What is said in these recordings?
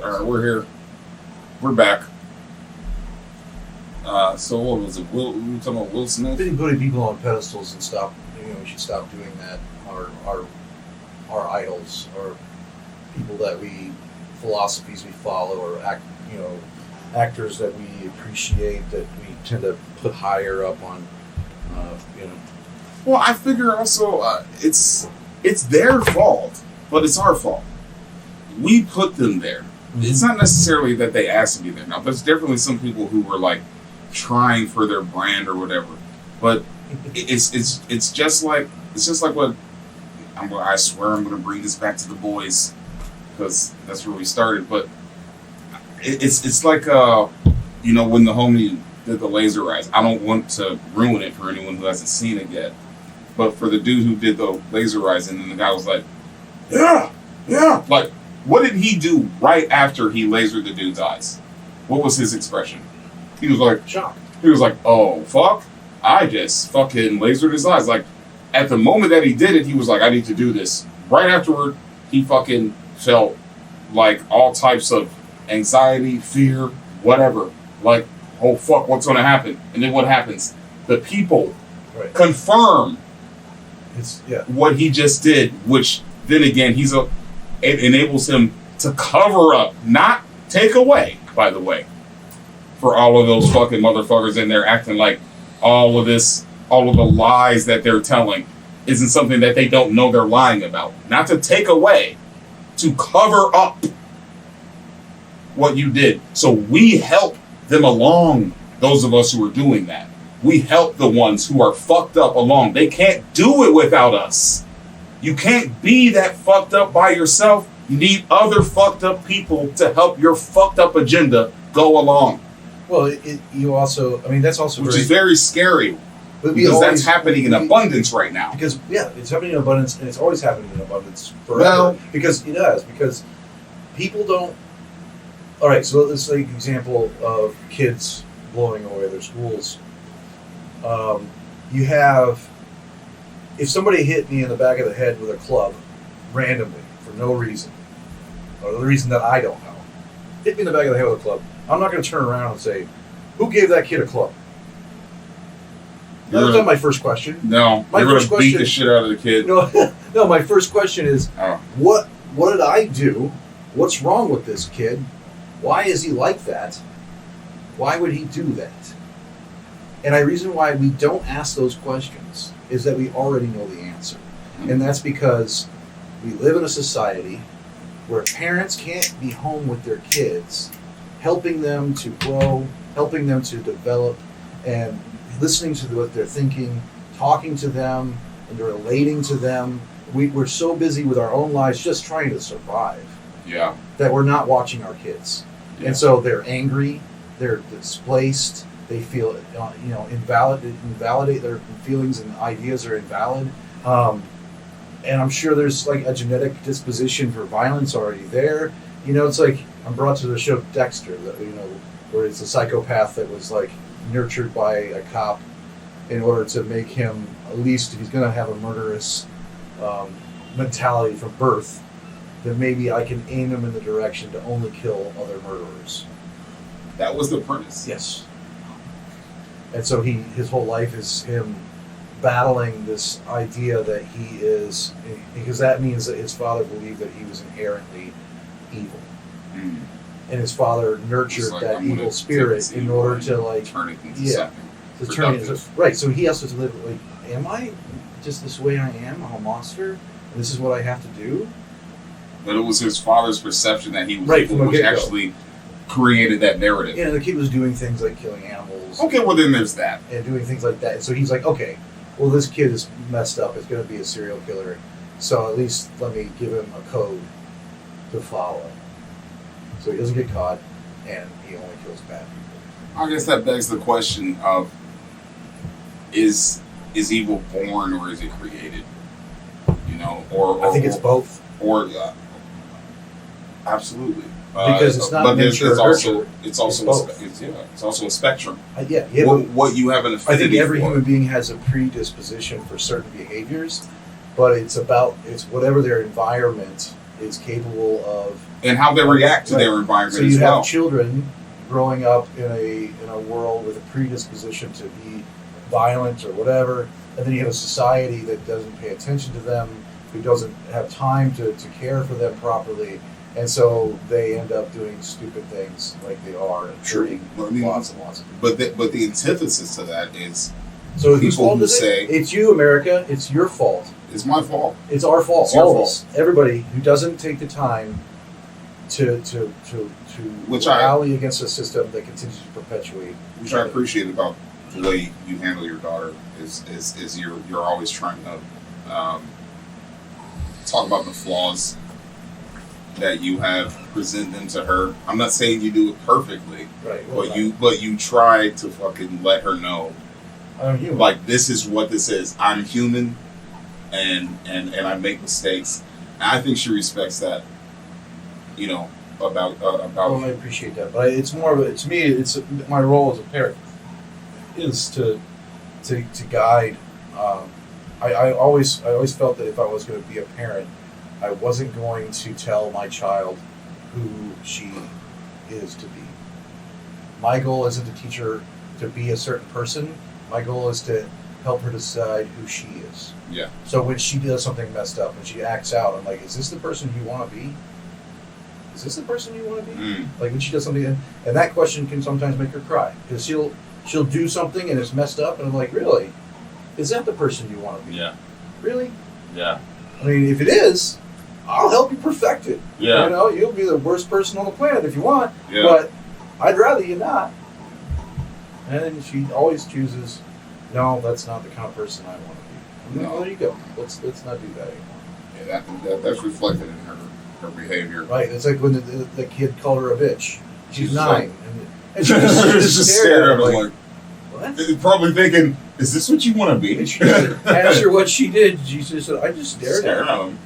All right, we're here. We're back. So what was it? We were talking about Will Smith? Putting people on pedestals and stop. We should stop doing that. Our idols, or people that philosophies we follow, or actors that we appreciate, that we tend to put higher up on. Well, I figure also it's their fault, but it's our fault. We put them there. Mm-hmm. It's not necessarily that they asked to be there. Now, there's definitely some people who were like trying for their brand or whatever, but it's just like what I swear I'm going to bring this back to the boys because that's where we started. But it's like when the homie did the laser eyes. I don't want to ruin it for anyone who hasn't seen it yet, but for the dude who did the laser eyes, and then the guy was like, yeah, like. What did he do right after he lasered the dude's eyes? What was his expression? He was like, shocked. He was like, oh, fuck. I just fucking lasered his eyes. Like, at the moment that he did it, he was like, I need to do this. Right afterward, he fucking felt like all types of anxiety, fear, whatever. Like, oh, fuck, what's going to happen? And then what happens? The people confirm what he just did, which then again, it enables him to cover up, not take away, by the way, for all of those fucking motherfuckers in there acting like all of the lies that they're telling isn't something that they don't know they're lying about. Not to take away, to cover up what you did. So we help them along, those of us who are doing that. We help the ones who are fucked up along. They can't do it without us. You can't be that fucked up by yourself. You need other fucked up people to help your fucked up agenda go along. Well, that's also which is very scary because that's happening in abundance right now. Because it's happening in abundance, and it's always happening in abundance forever. Because it does. Because people don't. All right, so let's take an example of kids blowing away their schools. You have. If somebody hit me in the back of the head with a club, randomly, for no reason, or the reason that I don't know, hit me in the back of the head with a club, I'm not going to turn around and say, who gave that kid a club? That's not my first question. No, you're going to beat the shit out of the kid. No, my first question is, what did I do? What's wrong with this kid? Why is he like that? Why would he do that? And the reason why we don't ask those questions is that we already know the answer. Mm-hmm. And that's because we live in a society where parents can't be home with their kids, helping them to grow, helping them to develop, and listening to what they're thinking, talking to them, and relating to them. We're so busy with our own lives just trying to survive that we're not watching our kids. Yeah. And so they're angry, they're displaced, they feel invalidate their feelings and ideas are invalid. And I'm sure there's like a genetic disposition for violence already there. It's like I'm brought to the show Dexter, that where it's a psychopath that was like nurtured by a cop in order to make him, at least if he's going to have a murderous mentality from birth, then maybe I can aim him in the direction to only kill other murderers. That was the premise. Yes. And so his whole life is him battling this idea that he is, because that means that his father believed that he was inherently evil. Mm. And his father nurtured that evil spirit in order to turn it into something. Right, so he has to live like, am I just this way I am? I'm a monster? And this is what I have to do? But it was his father's perception that he was evil, which actually created that narrative. Yeah, the kid was doing things like killing animals. Okay, well then there's that. And doing things like that. So he's like, okay, well this kid is messed up. It's going to be a serial killer. So at least let me give him a code to follow. So he doesn't get caught, and he only kills bad people. I guess that begs the question of, is evil born or is it created? Or I think it's both. Or absolutely. Because it's not nature or nurture. It's also a spectrum. What you have an affinity for. I think every human being has a predisposition for certain behaviors, but it's whatever their environment is capable of, and how they react to their environment so you as well. have children growing up in a world with a predisposition to be violent or whatever, and then you have a society that doesn't pay attention to them, who doesn't have time to care for them properly, and so they end up doing stupid things like they are, and hurting lots and lots of people. But the antithesis to that is so people who say it's you, America, it's your fault. It's my fault. It's our fault. It's your all fault. of us. Everybody who doesn't take the time to rally against a system that continues to perpetuate. Which I appreciate about the way you handle your daughter is you're always trying to talk about the flaws that you have, present them to her. I'm not saying you do it perfectly, Right. Well, but you try to fucking let her know, I'm human. like, this is what this is. I'm human, and I make mistakes. And I think she respects that. You know, about. Well, I appreciate that, but it's more of to me. It's my role as a parent is to guide. I always felt that if I was going to be a parent, I wasn't going to tell my child who she is to be. My goal isn't to teach her to be a certain person. My goal is to help her decide who she is. Yeah. So when she does something messed up, when she acts out, I'm like, is this the person you want to be? Is this the person you want to be? Like when she does something, and that question can sometimes make her cry because she'll do something and it's messed up, and I'm like, really? Is that the person you want to be? Yeah. Really? Yeah. I mean, if it is, I'll help you perfect it. Yeah. You know, you'll be the worst person on the planet if you want, Yeah. but I'd rather you not. And then she always chooses, no, that's not the kind of person I want to be. I'm like, well, there you go. Let's not do that anymore. Yeah, that's reflected in her behavior. Right. It's like when the kid called her a bitch. She's 9. like, and she just stared at her like, what? Probably thinking, is this what you want to be? Asked her what she did. She just said, I just stared at him.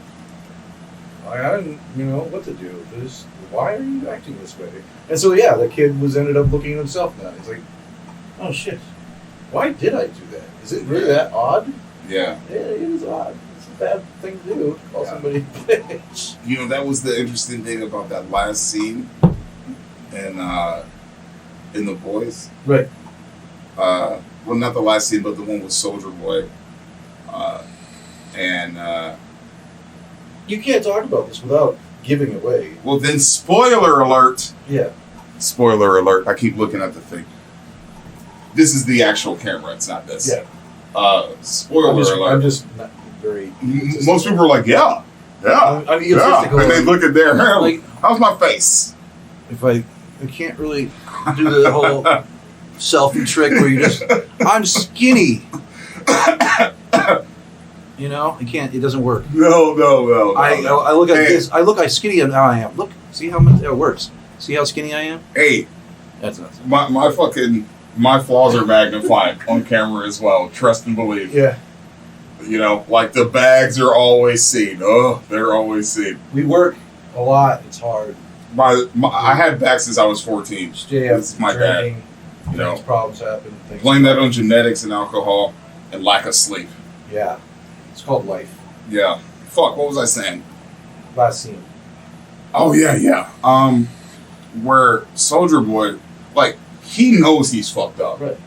I didn't know what to do. Why are you acting this way? And so, yeah, the kid ended up looking at himself now. He's like, oh, shit. Why did I do that? Is it really that odd? Yeah. Yeah, it is odd. It's a bad thing to do. Call somebody a bitch. You know, that was the interesting thing about that last scene in The Boys. Right. Well, not the last scene, but the one with Soldier Boy. You can't talk about this without giving away. Well, then, spoiler alert. Yeah. Spoiler alert. I keep looking at the thing. This is the actual camera. It's not this. Yeah. Spoiler alert. I'm just not very... Most people are like, yeah. I'm egotistical. And they look at their hair. Like, how's my face? If I can't really do the whole selfie trick where you just, I'm skinny. You know, I can't. It doesn't work. No. I look at this. I look how skinny I am. Look, see how much it works. See how skinny I am. Hey, that's nuts. My flaws are magnified on camera as well. Trust and believe. Yeah. You know, like the bags are always seen. Oh, they're always seen. We work a lot. It's hard. I had back since I was 14. This is my dad. You know, problems happen. Blame that on genetics and alcohol and lack of sleep. Yeah. It's called life. Yeah. Fuck, what was I saying? Last scene. Oh, yeah. Where Soldier Boy, like, he knows he's fucked up. Right.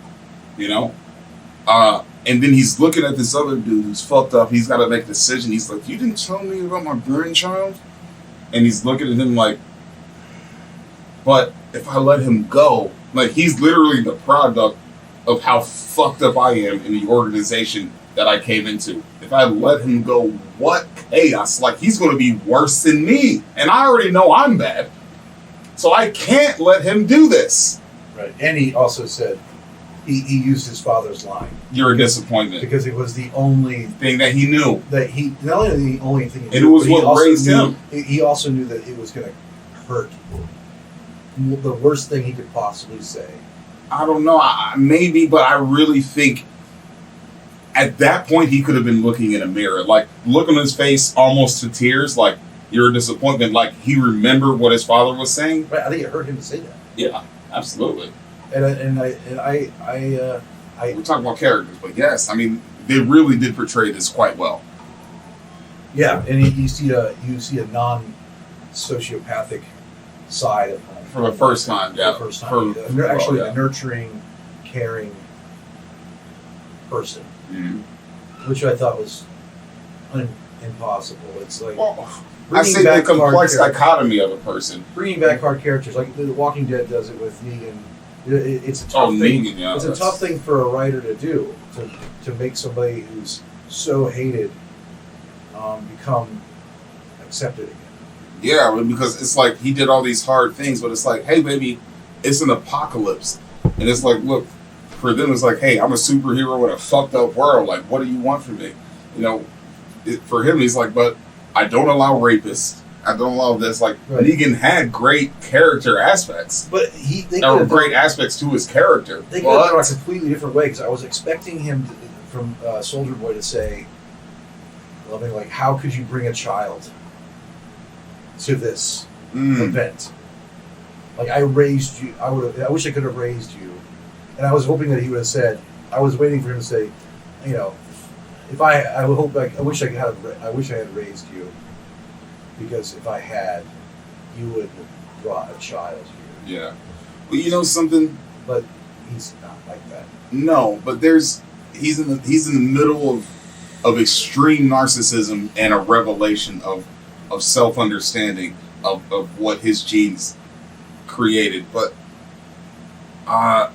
You know? And then he's looking at this other dude who's fucked up. He's got to make a decision. He's like, you didn't tell me about my grandchild? And he's looking at him like, but if I let him go, like, he's literally the product of how fucked up I am in the organization that I came into. If I let him go, what chaos? Like, he's going to be worse than me. And I already know I'm bad. So I can't let him do this. Right. And he also said, he used his father's line. You're a disappointment. Because it was the only thing that he knew. Not only the only thing he knew, and it was what raised him. He also knew that it was going to hurt. The worst thing he could possibly say. I don't know. Maybe, but I really think at that point he could have been looking in a mirror. Like, look on his face almost to tears. Like, you're a disappointment. Like, he remembered what his father was saying. Right. I think it hurt him to say that. Yeah, absolutely. And I we're talking about characters, but yes, I mean, they really did portray this quite well. Yeah, and you see a sociopathic side of him. For the first time, yeah. For the first time. Actually, yeah. a nurturing, caring person, which I thought was impossible. It's like I say the complex dichotomy of a person. Bringing back hard characters, like The Walking Dead does it with Negan. It's a tough thing. Negan, yeah, it's a tough thing for a writer to do, to make somebody who's so hated become accepted again. Yeah, because it's like he did all these hard things, but it's like, hey, baby, it's an apocalypse. And it's like, look, for them, it's like, hey, I'm a superhero in a fucked up world. Like, what do you want from me? You know, for him, he's like, but I don't allow rapists. I don't allow this. Like, Negan had great character aspects. But there were great aspects to his character. They could have gone a completely different way, because I was expecting him from Soldier Boy to say, loving, like, how could you bring a child to this event? Like, I raised you. I wish I could have raised you. And I was hoping that he would have said, I was waiting for him to say, you know, I wish I had raised you, because if I had, you would have brought a child here. Yeah. Well, you know something? But he's not like that. No, but he's in the middle of extreme narcissism and a revelation of self-understanding of what his genes created. But I've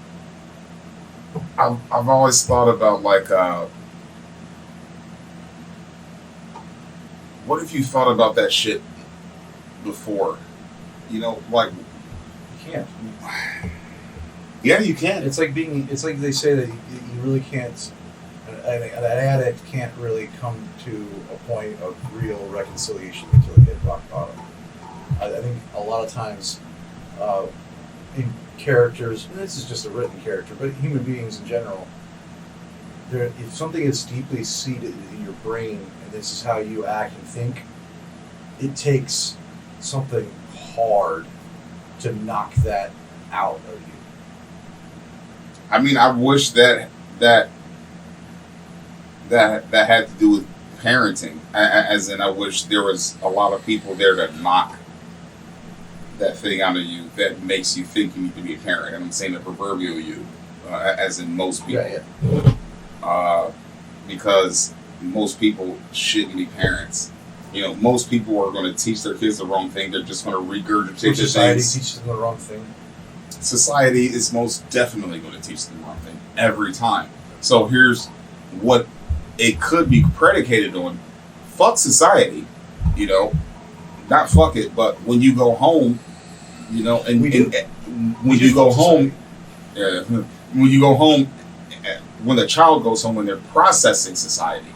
always thought about, like, what if you thought about that shit before? You know, like, you can't. Yeah, you can. It's like they say that you really can't. An addict can't really come to a point of real reconciliation until they hit rock bottom. I think a lot of times in characters, and this is just a written character, but human beings in general, if something is deeply seated in your brain, and this is how you act and think, it takes something hard to knock that out of you. I mean, I wish that had to do with parenting, as in, I wish there was a lot of people there to knock that thing out of you that makes you think you need to be a parent. And I'm saying the proverbial you, as in most people. Yeah. Because most people shouldn't be parents. You know, most people are going to teach their kids the wrong thing. They're just going to regurgitate the society things. teaches them the wrong thing. Society is most definitely going to teach them the wrong thing every time. So here's what it could be predicated on. Fuck society, you know. Not fuck it, but when you go home, you know, when you go home, when the child goes home and they're processing society,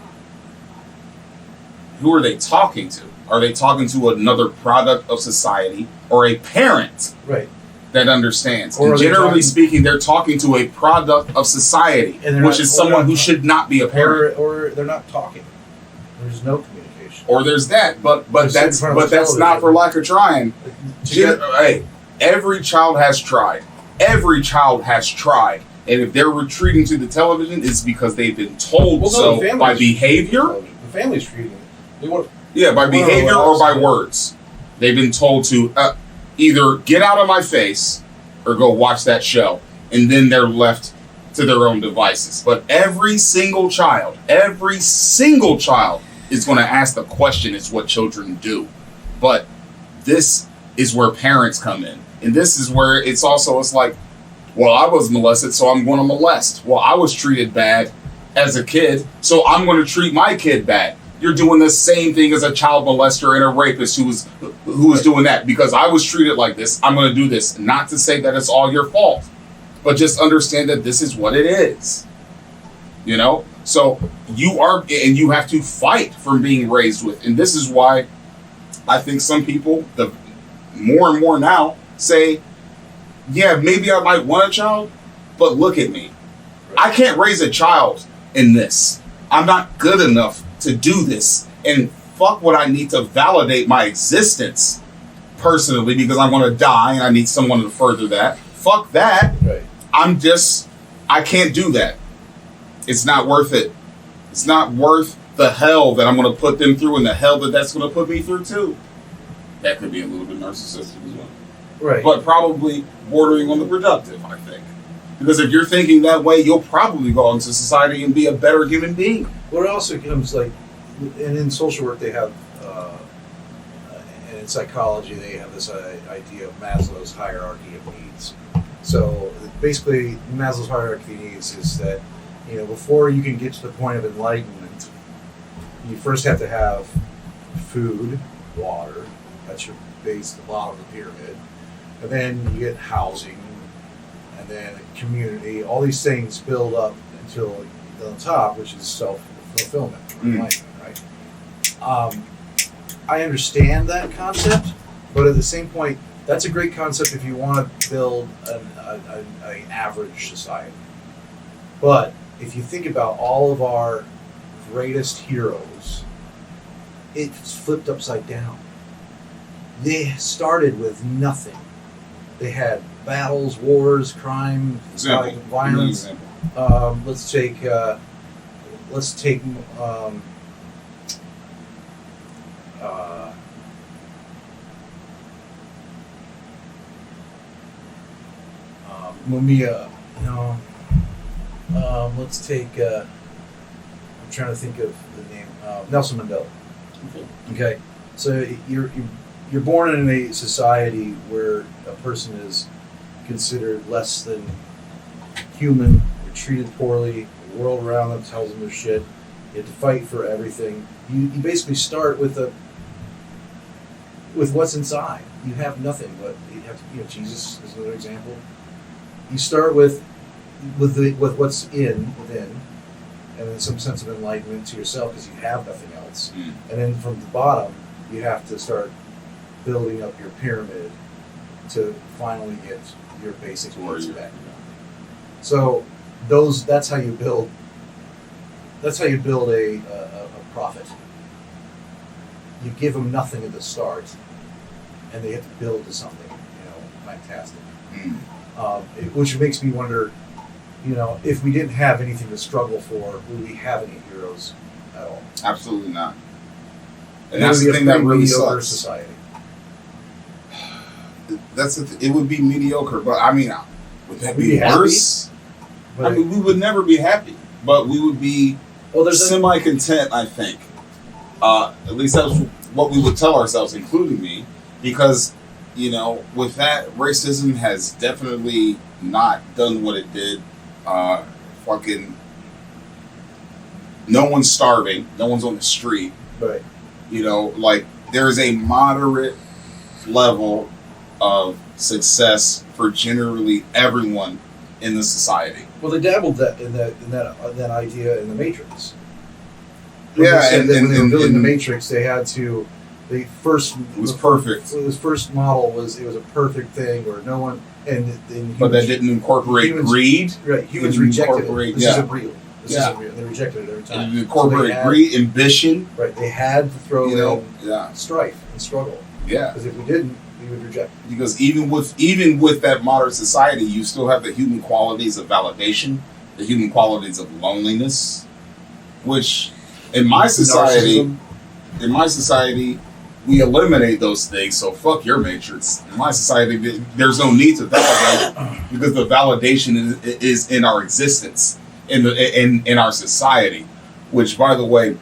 who are they talking to? Are they talking to another product of society or a parent? Right. That understands. And generally speaking, they're talking to a product of society, which is someone who should not be a parent. Or they're not talking. There's no communication. Or there's that, but that's not for lack of trying. Hey, every child has tried. Every child has tried. And if they're retreating to the television, it's because they've been told by behavior. The family's treating them. By behavior or by words. They've been told to either get out of my face or go watch that show. And then they're left to their own devices. But every single child is going to ask the question. It's what children do. But this is where parents come in. And this is where it's like, well, I was molested, so I'm going to molest. Well, I was treated bad as a kid, so I'm going to treat my kid bad. You're doing the same thing as a child molester and a rapist who was doing that. Because I was treated like this, I'm going to do this. Not to say that it's all your fault, but just understand that this is what it is. You know? So you have to fight from being raised with. And this is why I think some people, the more and more now, say, yeah, maybe I might want a child, but look at me. I can't raise a child in this. I'm not good enough to do this. And fuck what I need to validate my existence personally, because I want to die and I need someone to further that. Fuck that. Right. I can't do that. It's not worth it. It's not worth the hell that I'm going to put them through and the hell that's going to put me through too. that could be a little bit narcissistic as well. Right. But probably bordering on the productive, I think. Because if you're thinking that way, you'll probably go into society and be a better human being. Well, it also comes like, and in social work they have, and in psychology they have this idea of Maslow's hierarchy of needs. So basically, Maslow's hierarchy of needs is that, before you can get to the point of enlightenment, you first have to have food, water. That's your base, the bottom of the pyramid. And then you get housing, and then a community. All these things build up until the top, which is self-fulfillment, enlightenment, right? I understand that concept, but at the same point, that's a great concept if you want to build an average society. But if you think about all of our greatest heroes, it's flipped upside down. They started with nothing. They had battles, wars, crime, violence. Let's take Mumia. No. Let's take. I'm trying to think of the name. Nelson Mandela. Okay. So you're born in a society where a person is considered less than human, they're treated poorly, the world around them tells them they're shit, you have to fight for everything. You basically start with what's inside. You have nothing, but you have to, Jesus is another example. You start with what's within, and then some sense of enlightenment to yourself because you have nothing else. And then from the bottom, you have to start building up your pyramid to finally get your basic needs back. So that's how you build a prophet. You give them nothing at the start, and they have to build to something, fantastic. Which makes me wonder, if we didn't have anything to struggle for, would we have any heroes at all? Absolutely not. And that's the thing that really sucks. Society. It would be mediocre, but I mean, would that be worse? But, I mean, we would never be happy, but we would be semi-content, I think. At least that's what we would tell ourselves, including me, because, with that, racism has definitely not done what it did. Fucking, no one's starving, no one's on the street. Right. There's a moderate level of success for generally everyone in the society. Well, they dabbled in that idea in the Matrix. Yeah, when they were building the Matrix, they had to. It was perfect. His first model was a perfect thing where no one but that didn't incorporate greed. Right, humans rejected it. This isn't real. This isn't real. They rejected it every time. It incorporated greed, ambition. Right, they had to throw in strife and struggle. Yeah, because if we didn't, we would reject it. Because even with that modern society, you still have the human qualities of validation, the human qualities of loneliness, which in my society, we eliminate those things. So fuck your Matrix. In my society, there's no need to validate because the validation is in our existence, in our society. Which, by the way,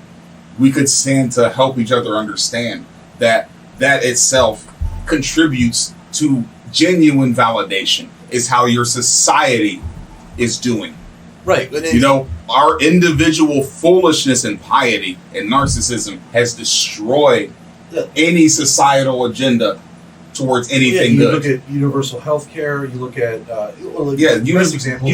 we could stand to help each other understand that itself contributes to genuine validation. Is how your society is doing. Right. Our individual foolishness and piety and narcissism has destroyed any societal agenda towards anything good. You look at universal health care, you look at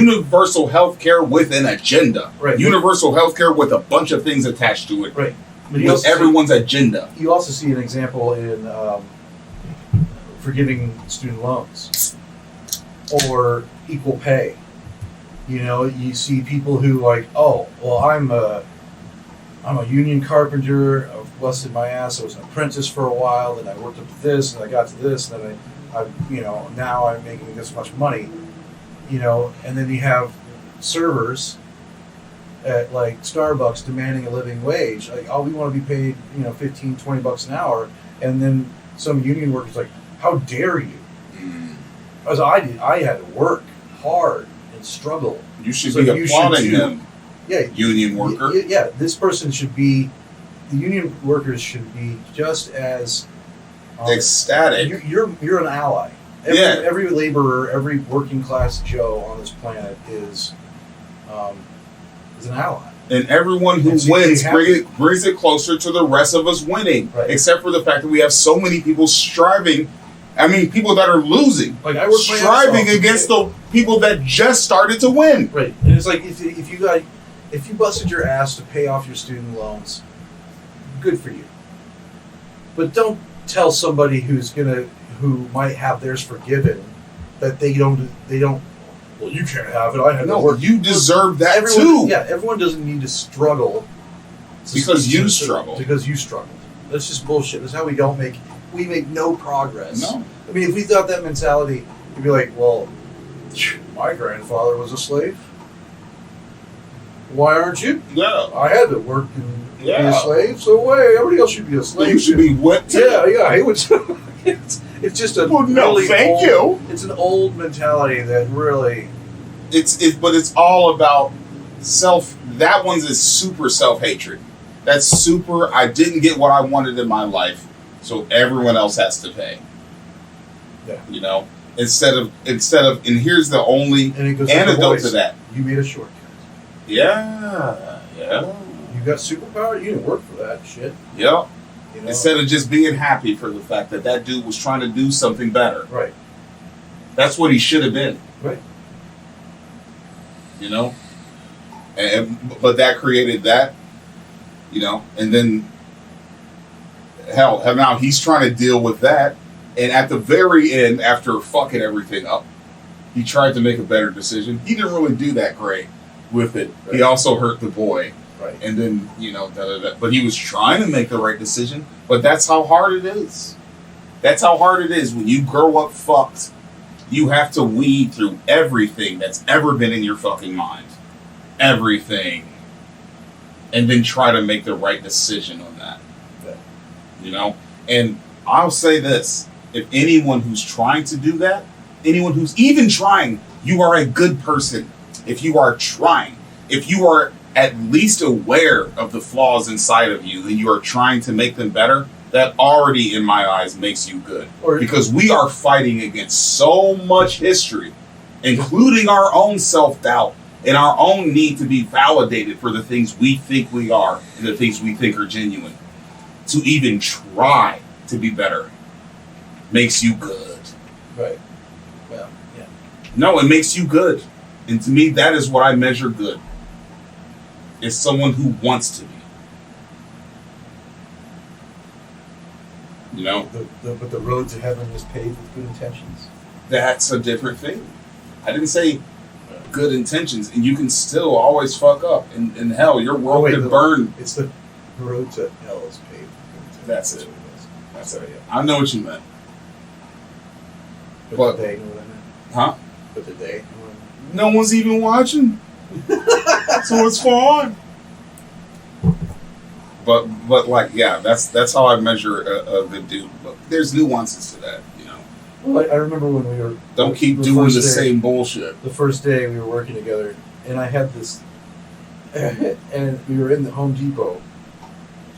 universal health care with an agenda. Right. Universal health care with a bunch of things attached to it. Right. But with everyone's agenda. You also see an example in forgiving student loans or equal pay. You see people who I'm a union carpenter. I've busted my ass. I was an apprentice for a while. Then I worked up to this, and I got to this, and then now I'm making this much money. And then you have servers at Starbucks demanding a living wage. We want to be paid $15-20 an hour, and then some union workers like, how dare you? As I did, I had to work hard and struggle. You should be applauding them. Yeah, union worker. Yeah, this person should be. The union workers should be just as ecstatic. You're an ally. Every laborer, every working class Joe on this planet is an ally. And everyone who wins brings it closer to the rest of us winning. Right. Except for the fact that we have so many people striving. I mean, people that are losing. Like I work striving against the people that just started to win. Right. And it's like if you busted your ass to pay off your student loans, good for you. But don't tell somebody who might have theirs forgiven that they don't. Well, you can't have it. I had to work. You deserve that too. Yeah, everyone doesn't need to struggle because you struggle. Because you struggled. That's just bullshit. That's how we make no progress. No. I mean, if we thought that mentality, we'd be like, well, my grandfather was a slave. Why aren't you? Yeah. I had to work and be a slave, so why? Everybody else should be a slave. You should be what? Yeah. He would. It's just a thank you. It's an old mentality that really. But it's all about self. That one's is super self-hatred. That's super. I didn't get what I wanted in my life, so everyone else has to pay. Yeah. You know, instead of, and here's the only antidote to that. You made a shortcut. Yeah. You got superpower. You didn't work for that shit. Yep. You know? Instead of just being happy for the fact that dude was trying to do something better. Right. That's what he should have been. Right. You know? But that created that, you know, and then hell, now he's trying to deal with that. And at the very end, after fucking everything up, he tried to make a better decision. He didn't really do that great with it. Right. He also hurt the boy. Right. And then, you know, but he was trying to make the right decision. But that's how hard it is. That's how hard it is. When you grow up fucked, you have to weed through everything that's ever been in your fucking mind. Everything. And then try to make the right decision on that. Yeah. You know? And I'll say this. If anyone who's trying to do that, anyone who's even trying, you are a good person. If you are trying. If you are at least aware of the flaws inside of you, then you are trying to make them better, that already, in my eyes, makes you good. Because we are fighting against so much history, including our own self-doubt and our own need to be validated for the things we think we are and the things we think are genuine. To even try to be better makes you good. Right. Well, yeah. No, it makes you good. And to me, that is what I measure good. Is someone who wants to be. You know? But the road to heaven is paved with good intentions. That's a different thing. I didn't say good intentions, and you can still always fuck up. And hell, your world could burn. It's the road to hell is paved with good intentions. That's it. That's it. I know what you meant. But did they know what I meant? Huh? But did they know what I meant? No one's even watching. So it's fine. But like, yeah, that's how I measure a good dude. But there's nuances to that, you know. Well, I remember when we were... Don't keep doing the same bullshit. The first day we were working together, and I had this... And we were in the Home Depot,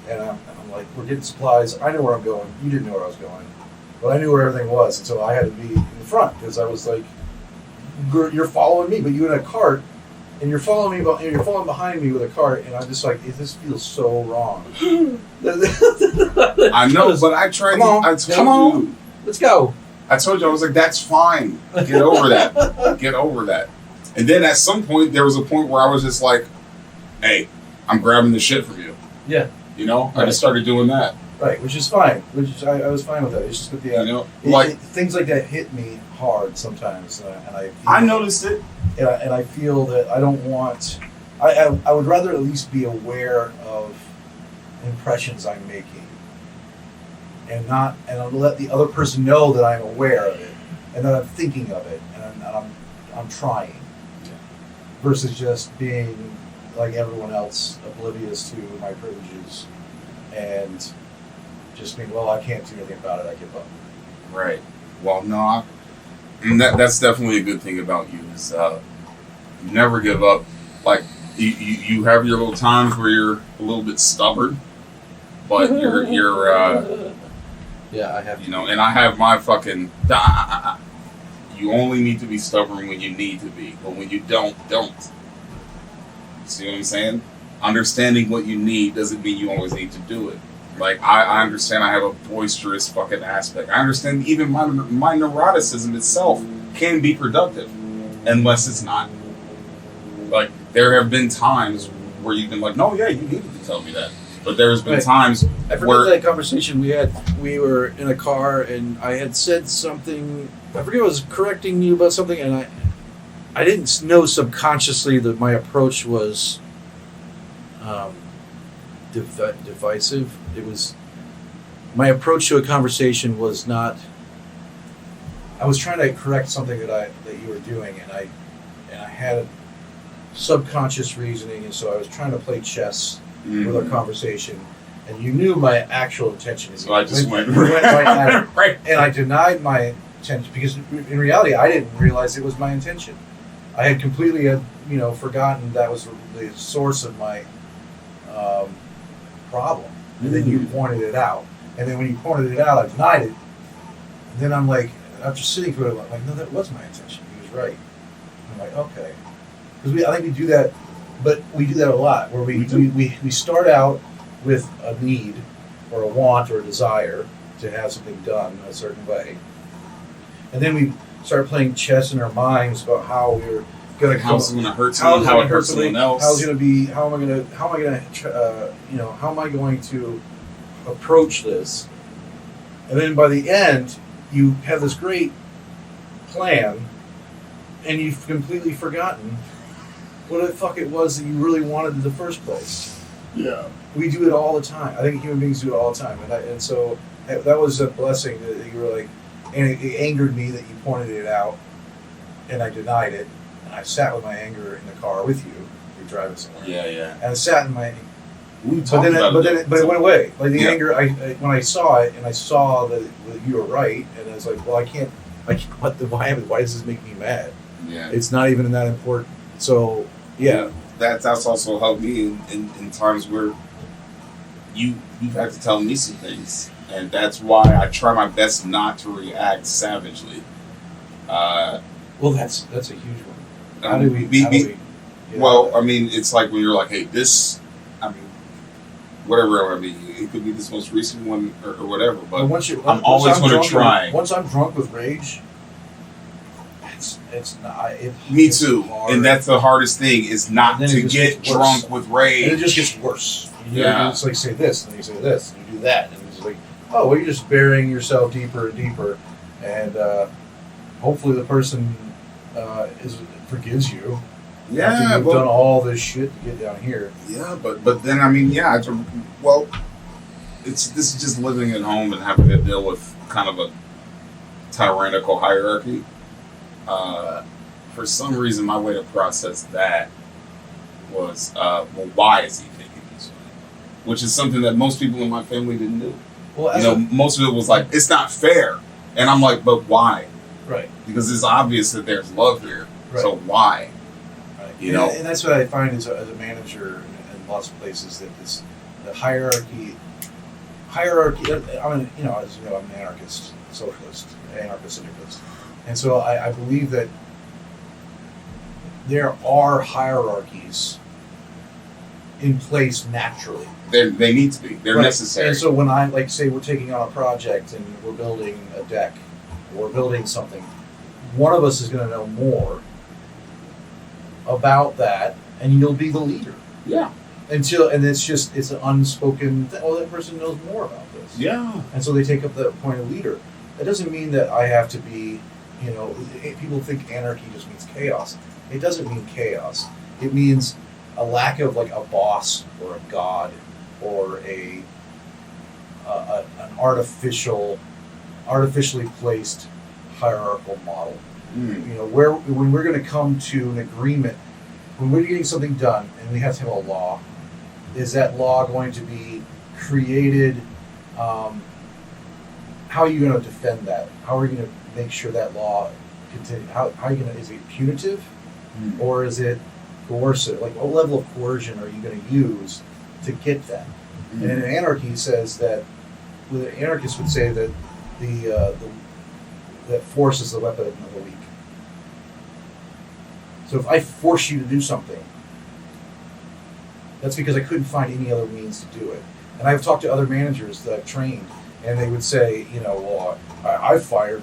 and I'm like, we're getting supplies. I know where I'm going. You didn't know where I was going. But I knew where everything was, and so I had to be in the front, because I was like, you're following me, but you in a cart, and you're following behind me with a cart, and I'm just like, this feels so wrong. I know, but I tried. Come on, let's go. I told you, I was like, that's fine. Get over that. Get over that. And then at some point, there was a point where I was just like, hey, I'm grabbing the shit from you. Yeah. You know, Right. I just started doing that. Right, which is fine. I was fine with that. It's just with the you know, like things like that hit me hard sometimes, and I noticed it, and I feel that I don't want. I would rather at least be aware of impressions I'm making, and let the other person know that I'm aware of it, and that I'm thinking of it, and I'm trying, versus just being like everyone else, oblivious to my privileges, and just mean, well, I can't do anything about it. I give up. Right. Well, no, that's definitely a good thing about you is you never give up. Like you have your little times where you're a little bit stubborn, but you're yeah, I have to. You know, and I have my fucking. You only need to be stubborn when you need to be, but when you don't. See what I'm saying? Understanding what you need doesn't mean you always need to do it. Like, I understand I have a boisterous fucking aspect. I understand even my neuroticism itself can be productive, unless it's not. Like, there have been times where you've been like, no, yeah, you needed to tell me that. But there's been times I forget that conversation we had. We were in a car, and I had said something. I forget I was correcting you about something, and I didn't know subconsciously that my approach was divisive. It was my approach to a conversation was not. I was trying to correct something that you were doing, and I had a subconscious reasoning, and so I was trying to play chess with our conversation, and you knew my actual intention. So I just went right at it. Right. And I denied my intention because in reality I didn't realize it was my intention. I had completely forgotten that was the source of my problem. And then you pointed it out. And then when you pointed it out, I denied it. And then I'm like, after sitting for it, I'm like, no, that was my intention. He was right. I'm like, okay. Because I think we do that, but we do that a lot, where we start out with a need or a want or a desire to have something done a certain way. And then we start playing chess in our minds about how we're going to how's it going to hurt someone, how it hurts someone else. How am I going to approach this? And then by the end, you have this great plan, and you've completely forgotten what the fuck it was that you really wanted in the first place. Yeah. We do it all the time. I think human beings do it all the time. And so that was a blessing that you were like, and it angered me that you pointed it out, and I denied it. And I sat with my anger in the car with you. You're driving somewhere. Yeah. And I sat in my. But it went away. Like the anger, when I saw it, and I saw that you were right, and I was like, well, I can't. Why does this make me mad? Yeah. It's not even that important. So yeah. That's also helped me in times where you've had to tell me some things, and that's why I try my best not to react savagely. Well, that's a huge one. How do we? Well, I mean, it's like when you're like, hey, whatever. I mean, it could be this most recent one or whatever. But I'm always going to try. Once I'm drunk with rage, it's not. Me too, and that's the hardest thing is not to get drunk with rage. And it just gets worse. It's like say this, and then you say this, and you do that, and it's like, oh, well, you're just burying yourself deeper and deeper, and hopefully the person forgives you. Yeah, after you've done all this shit to get down here. Yeah, but then I mean, well, this is just living at home and having to deal with kind of a tyrannical hierarchy. For some reason, my way to process that was, well, why is he thinking this way? Which is something that most people in my family didn't do. Well, most of it was like, it's not fair, and I'm like, but why? Right. Because it's obvious that there's love here. Right. So why? Right. And that's what I find as a manager in lots of places, that the hierarchy. I mean, as you know, I'm an anarchist, socialist, anarcho-syndicalist, and so I believe that there are hierarchies in place naturally. They need to be. They're necessary. And so when I say we're taking on a project and we're building a deck, or we're building something, one of us is going to know more about that, and you'll be the leader. Yeah. It's an unspoken thing. Oh, that person knows more about this. Yeah. And so they take up the point of leader. That doesn't mean that I have to be, people think anarchy just means chaos. It doesn't mean chaos. It means a lack of like a boss or a god or an artificially placed hierarchical model. When we're going to come to an agreement, when we're getting something done and we have to have a law, is that law going to be created how are you going to defend that? How are you going to make sure that law continue? How are you going to? Is it punitive, or is it coercive? Like, what level of coercion are you going to use to get that? And in anarchy says that, well, the anarchists would say that that force is the weapon of the weak. So if I force you to do something, that's because I couldn't find any other means to do it. And I've talked to other managers that I've trained, and they would say, well, I fired,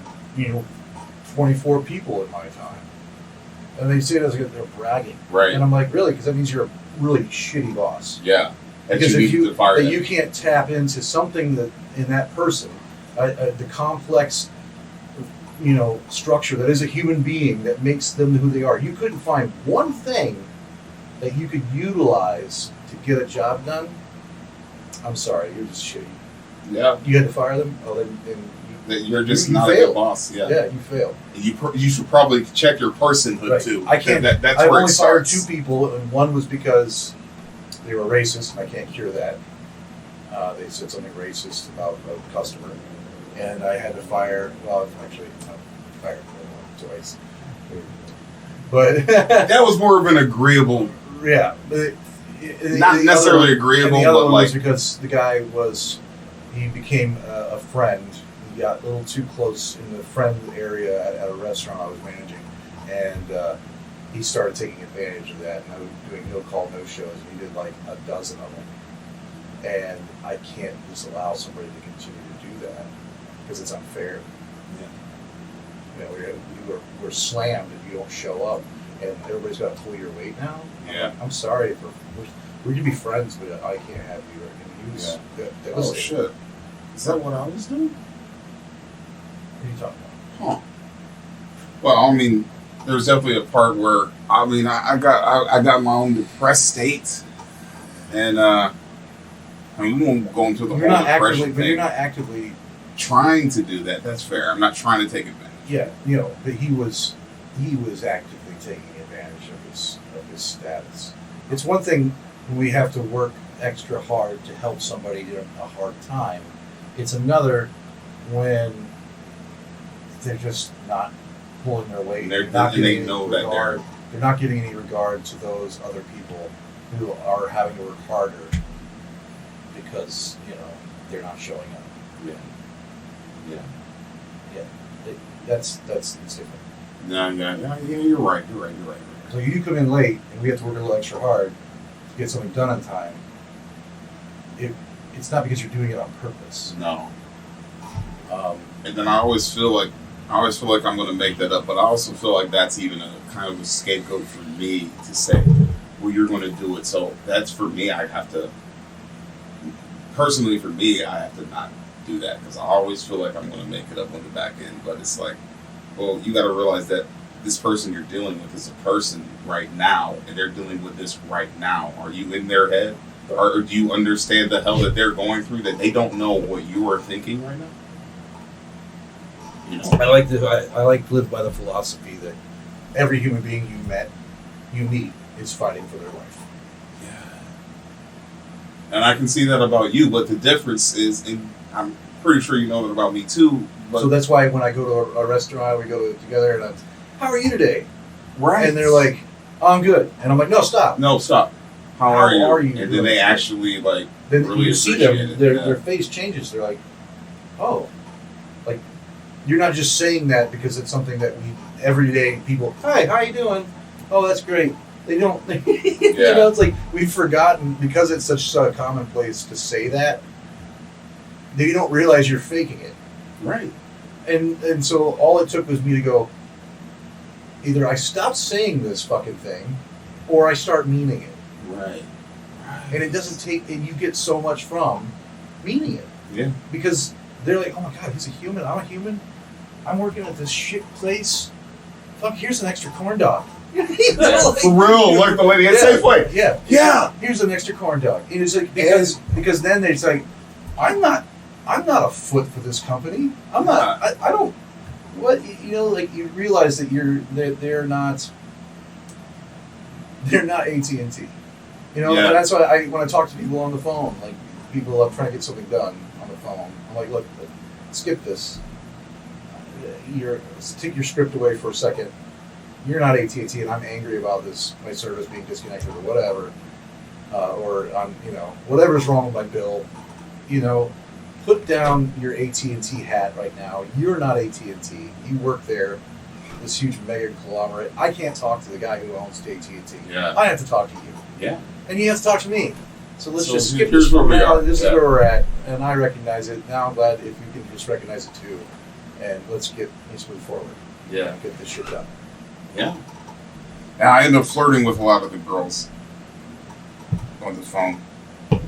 24 people in my time. And they say it as if they're bragging. Right. And I'm like, really? Because that means you're a really shitty boss. Yeah. Because if you can't tap into something that in that person, the complex, structure that is a human being that makes them who they are. You couldn't find one thing that you could utilize to get a job done. I'm sorry, you're just shitty. Yeah. You had to fire them? Oh, then you're just not a good boss. Yeah. Yeah, you failed. You should probably check your personhood too. I can't. That's I where only it fired starts. 2 people, and one was because they were racist, and I can't cure that. They said something racist about a customer, and I had to fire. Well, actually, not fired twice. But that was more of an agreeable. Yeah, Not necessarily agreeable, and the other but one like was because the guy he became a friend. He got a little too close in the friend area at a restaurant I was managing, and he started taking advantage of that. And I was doing no call, no shows, and he did like a dozen of them. And I can't just allow somebody to continue to do that because it's unfair. Yeah. We're slammed if you don't show up, and everybody's got to pull your weight now. Yeah. I'm sorry we can be friends, but I can't have you. And he was oh shit, is that what I was doing? What are you talking about? Huh. Well, I mean, there's definitely a part where I got my own depressed state, and we won't go into the whole depression thing. You're not actively trying to do that. That's fair. I'm not trying to take advantage. Yeah, but he was actively taking advantage of his status. It's one thing when we have to work extra hard to help somebody during a hard time. It's another when they're just not pulling their weight. They're not getting any regard to those other people who are having to work harder because they're not showing up. Yeah. That's different. Yeah, you're right. So you come in late and we have to work a little extra hard to get something done on time. It's not because you're doing it on purpose. No. And then I always feel like I'm going to make that up, but I also feel like that's even a kind of a scapegoat for me to say, well, you're going to do it. So that's for me. I have to, personally for me, I have to not do that because I always feel like I'm going to make it up on the back end. But it's like, well, you got to realize that this person you're dealing with is a person right now, and they're dealing with this right now. Are you in their head? Or do you understand the hell that they're going through, that they don't know what you are thinking right now? I like to live by the philosophy that every human being you meet is fighting for their life. Yeah. And I can see that about you, but the difference is, and I'm pretty sure you know that about me too. But so that's why when I go to a restaurant, we go together, and how are you today? Right. And they're like, oh, I'm good. And I'm like, no, stop. No, stop. How are you? And then they actually then really you see them, their face changes. They're like, oh, like you're not just saying that because it's something that we everyday people. Hi, how you doing? Oh, that's great. They don't. It's like we've forgotten because it's such a commonplace to say that. You don't realize you're faking it. Right. And so all it took was me to go, either I stop saying this fucking thing or I start meaning it. Right. And it doesn't take, and you get so much from meaning it. Yeah. Because they're like, oh my God, he's a human, I'm a human. I'm working at this shit place. Fuck, here's an extra corn dog. Like, for real, like the lady at Safeway. Yeah. Yeah. Here's an extra corn dog. And it's like, because then it's like, I'm not a foot for this company. I'm not. I don't. What like you realize that they're not AT&T. And that's why when I talk to people on the phone, like people are trying to get something done on the phone, I'm like, look, skip this. Let's take your script away for a second. You're not AT&T, and I'm angry about this, my service being disconnected or whatever, or I'm, whatever's wrong with my bill. Put down your AT&T hat right now. You're not AT&T. You work there, this huge mega conglomerate. I can't talk to the guy who owns AT&T. Yeah. I have to talk to you. Yeah. And you have to talk to me. So let's just skip here's this where for we now. are. This Yeah. is where we're at, and I recognize it. Now I'm glad if you can just recognize it too, and let's move forward. Yeah. Get this shit done. Yeah. And I end up flirting with a lot of the girls on the phone.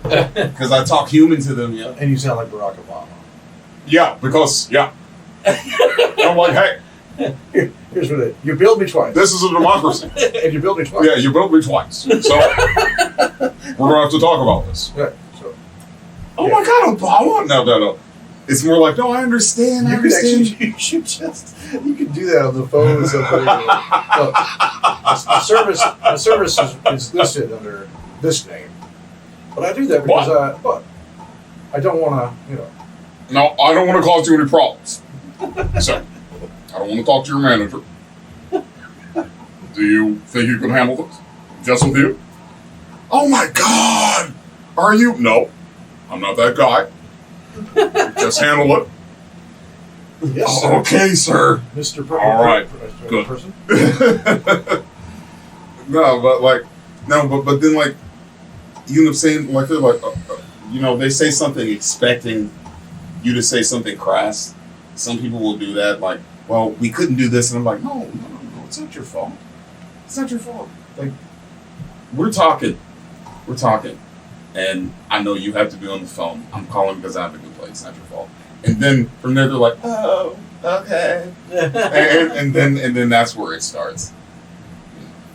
Because I talk human to them, yeah. And you sound like Barack Obama. Yeah, because, yeah. I'm like, hey, Here's what it is. You billed me twice. this is a democracy. And you billed me twice. Yeah, you built me twice. So, we're going to have to talk about this. Right. So Oh my God, Obama! No. It's more like, no, I understand. I understand. you can do that on the phone with somebody. Look, the service is listed under this name, but I do that because but I don't want to, No, I don't want to cause you any problems. So, I don't want to talk to your manager. Do you think you can handle this? Just with you? Oh my God! Are you? No, I'm not that guy. Just handle it. Yes, sir. Okay, sir. Mr. All right. Good. Person. but then like, you know what I'm saying? Like they're like, they say something expecting you to say something crass. Some people will do that. Like, well, we couldn't do this, and I'm like, no, it's not your fault. It's not your fault. Like, we're talking, and I know you have to be on the phone. I'm calling because I have a good play. It's not your fault. And then from there, they're like, oh, okay, and then that's where it starts.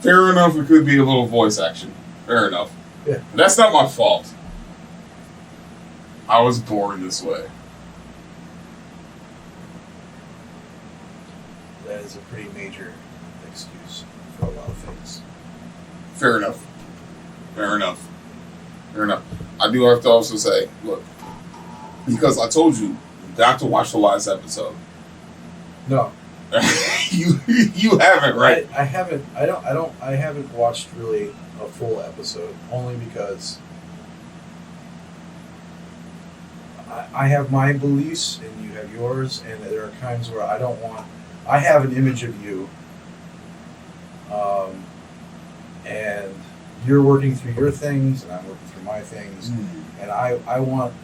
Fair enough. It could be a little voice action. Fair enough. Yeah. But that's not my fault. I was born this way. That is a pretty major excuse for a lot of things. Fair enough. I do have to also say, look, because I told you got to watch the last episode. No. you haven't, right? I haven't. I haven't watched really a full episode, only because I have my beliefs and you have yours, and there are times where I don't want. I have an image of you, and you're working through your things, and I'm working through my things, and I want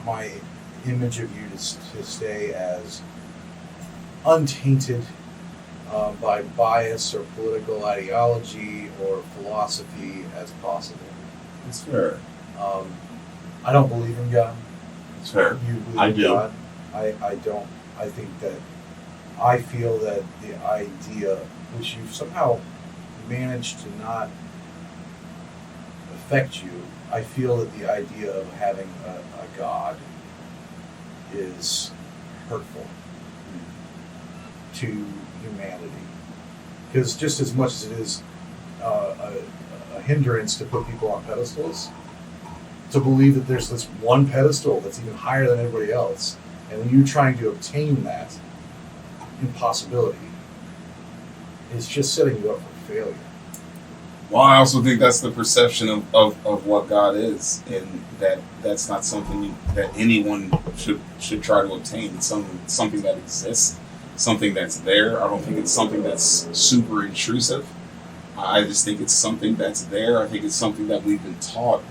my image of you to stay as untainted by bias or political ideology or philosophy as possible. It's fair. I don't believe in God. It's fair. You believe I in do. God. I don't. I think that I feel that the idea, which you've somehow managed to not affect you, I feel that the idea of having a God is hurtful to humanity. Because just as much as it is a hindrance to put people on pedestals, to believe that there's this one pedestal that's even higher than everybody else, and when you're trying to obtain that impossibility, it's just setting you up for failure. Well, I also think that's the perception of what God is, and that's not something that anyone should try to obtain. It's something that exists, something that's there. I don't think it's something that's super intrusive. I just think it's something that's there. I think it's something that we've been taught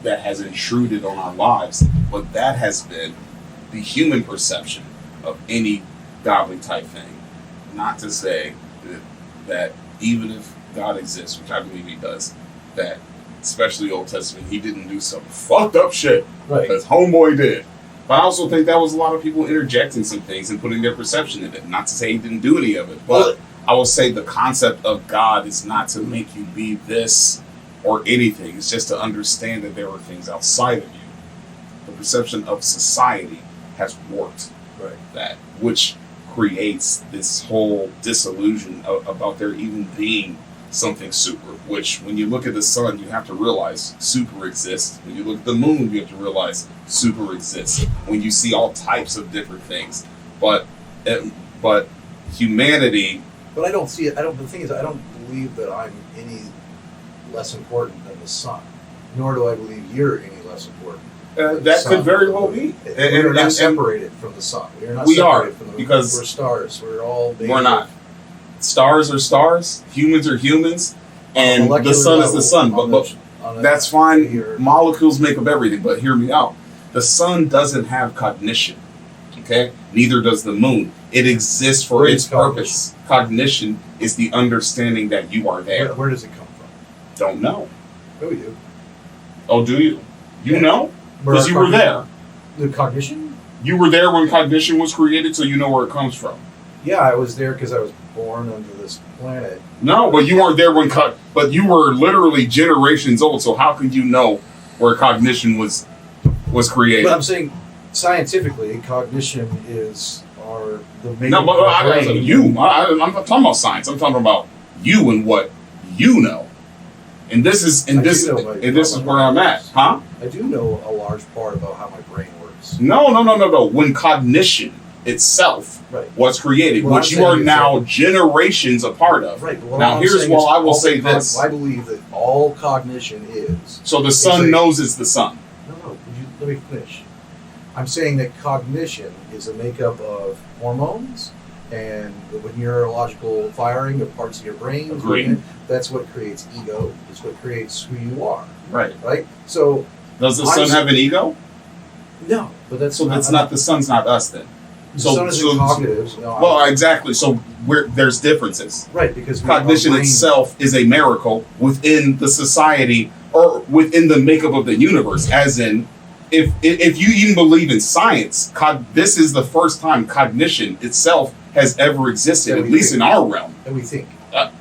that has intruded on our lives. But that has been the human perception of any godly type thing. Not to say that even if God exists, which I believe he does, that, especially Old Testament, he didn't do some fucked up shit. Right. Because homeboy did. But I also think that was a lot of people interjecting some things and putting their perception in it. Not to say he didn't do any of it, but I will say the concept of God is not to make you be this or anything. It's just to understand that there are things outside of you. The perception of society has warped that, which creates this whole disillusion about there even being something super, which when you look at the sun, you have to realize super exists. When you look at the moon, you have to realize super exists. When you see all types of different things. But humanity... But I don't see it. The thing is, I don't believe that I'm any less important than the sun. Nor do I believe you're any less important. That could very well be. We're not separated from the sun. We are, from the moon. because we're stars. We're all... We're not. Stars are stars. Humans are humans. And the sun is the sun. But that's fine. Molecules make up everything. But hear me out. The sun doesn't have cognition. Okay? Neither does the moon. It exists for its purpose. Cognition is the understanding that you are there. Where does it come from? Don't know. No, we do. Oh, do you? You know? Because you were there. The cognition? You were there when cognition was created, so you know where it comes from. Yeah, I was there because I was born onto this planet. No, but you weren't there when... But you were literally generations old, so how could you know where cognition was created? But I'm saying, scientifically, cognition is the makeup no, but of the brain. I'm not talking about science. I'm talking about you and what you know. And this is where I'm at, huh? I do know a large part about how my brain works. No. When cognition itself was created, What which you are now generations a part of. Right. Now here's why I will say this. I believe that all cognition is. So the sun knows it's the sun. No. Let me finish. I'm saying that cognition is a makeup of hormones and the neurological firing of parts of your brain. Agreed. That's what creates ego. It's what creates who you are. Right. Right? So... Does the sun have an ego? No. But that's so that's not... The sun's not us then. The sun isn't cognitive. Well, exactly. So there's differences. Right, because... Cognition itself is a miracle within the society or within the makeup of the universe, as in... If you even believe in science, this is the first time cognition itself has ever existed, at least in our realm. And we think.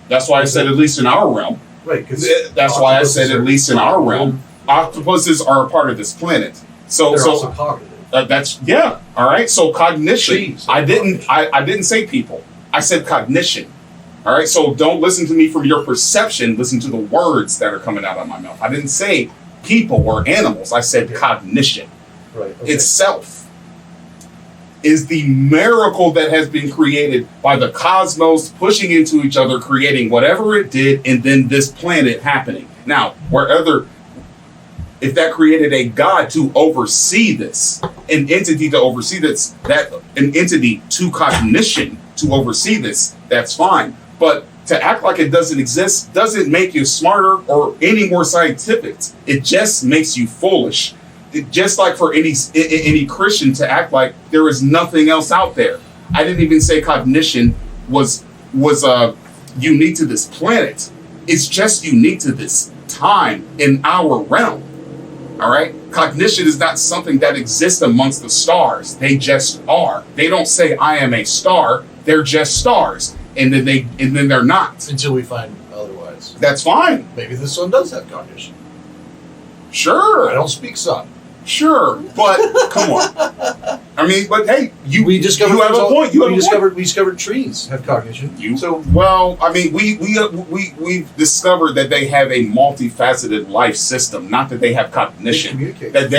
That's why I said at least in our realm. Right. That's why I said at least in our realm. Octopuses are a part of this planet. So they're also cognitive. All right. So cognition. Trees, I didn't say people. I said cognition. All right. So don't listen to me from your perception. Listen to the words that are coming out of my mouth. I didn't say people or animals. I said cognition. Right. Okay. Itself is the miracle that has been created by the cosmos pushing into each other, creating whatever it did, and then this planet happening. Now, if that created a God to oversee this, an entity to oversee this, an entity to cognition to oversee this, that's fine. But to act like it doesn't exist doesn't make you smarter or any more scientific. It just makes you foolish. Just like for any Christian to act like there is nothing else out there. I didn't even say cognition was unique to this planet. It's just unique to this time in our realm. All right? Cognition is not something that exists amongst the stars. They just are. They don't say I am a star. They're just stars. And then they're not. Until we find otherwise. That's fine. Maybe the sun does have cognition. Sure. I don't speak sun. Sure, but come on. I mean, but hey, you have a point. We discovered trees have cognition. We've discovered that they have a multifaceted life system. Not that they have cognition. They communicate. That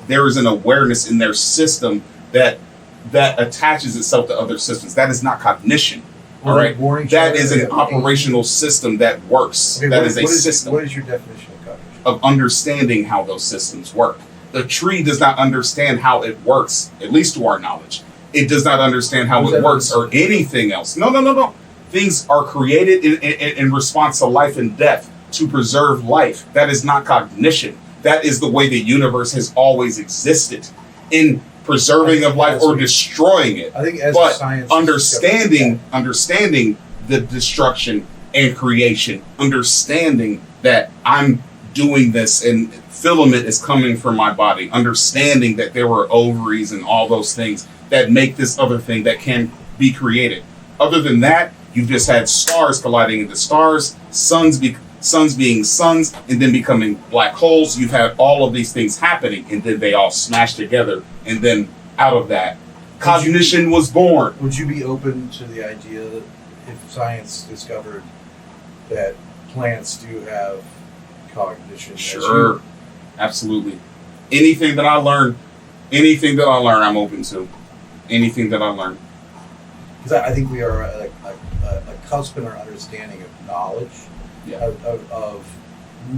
there is an awareness in their system that attaches itself to other systems. That is not cognition. All right, that is an operational system that works. Okay, that is a system. What is your definition of cognition? Of understanding how those systems work. The tree does not understand how it works, at least to our knowledge. It does not understand how it works or anything else. No. Things are created in response to life and death to preserve life. That is not cognition. That is the way the universe has always existed in preserving of life or destroying it. I think as but science understanding the destruction and creation, understanding that I'm doing this and filament is coming from my body, understanding that there were ovaries and all those things that make this other thing that can be created. Other than that, you've just had stars colliding into stars, suns being suns, and then becoming black holes. You've had all of these things happening, and then they all smash together, and then out of that, cognition was born. Would you be open to the idea that if science discovered that plants do have cognition. Sure, absolutely. Anything that I learn, I'm open to. Anything that I learn. Because I think we are a cusp in our understanding of knowledge, Yeah. of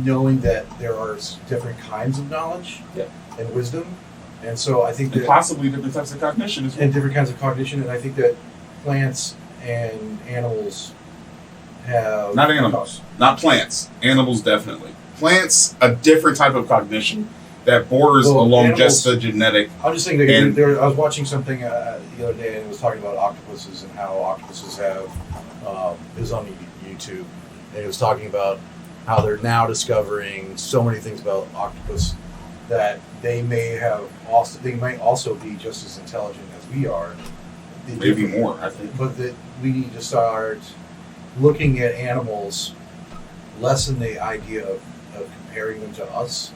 knowing that there are different kinds of knowledge and wisdom. And so I think And that possibly different types of cognition as well. and different kinds of cognition, and I think that plants and animals have Not animals, not plants. Animals definitely. Plants, a different type of cognition that borders along animals, just the genetic. I'm just saying that I was watching something the other day, and it was talking about octopuses and how octopuses have. It was on YouTube, and it was talking about how they're now discovering so many things about octopus that they might also be just as intelligent as we are. Maybe more, I think. But that we need to start looking at animals less in the idea of comparing them to us,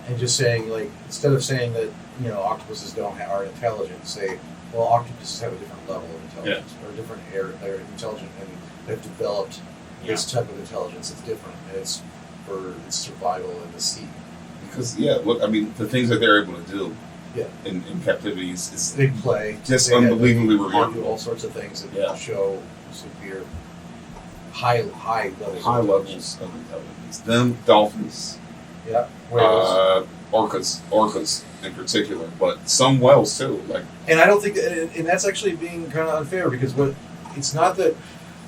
and just saying, like, instead of saying that octopuses aren't intelligent, say, well, octopuses have a different level of intelligence, or a different they're intelligent, and they've developed this type of intelligence that's different, and it's for its survival in the sea. Because look, I mean, the things that they're able to do Yeah. in captivity is They play just they unbelievably do remarkable. all sorts of things that show severe high levels. High levels of intelligence. Them dolphins, Yeah. Whales. orcas in particular, but some whales too. Like, And I don't think that, and that's actually being kind of unfair, because it's not that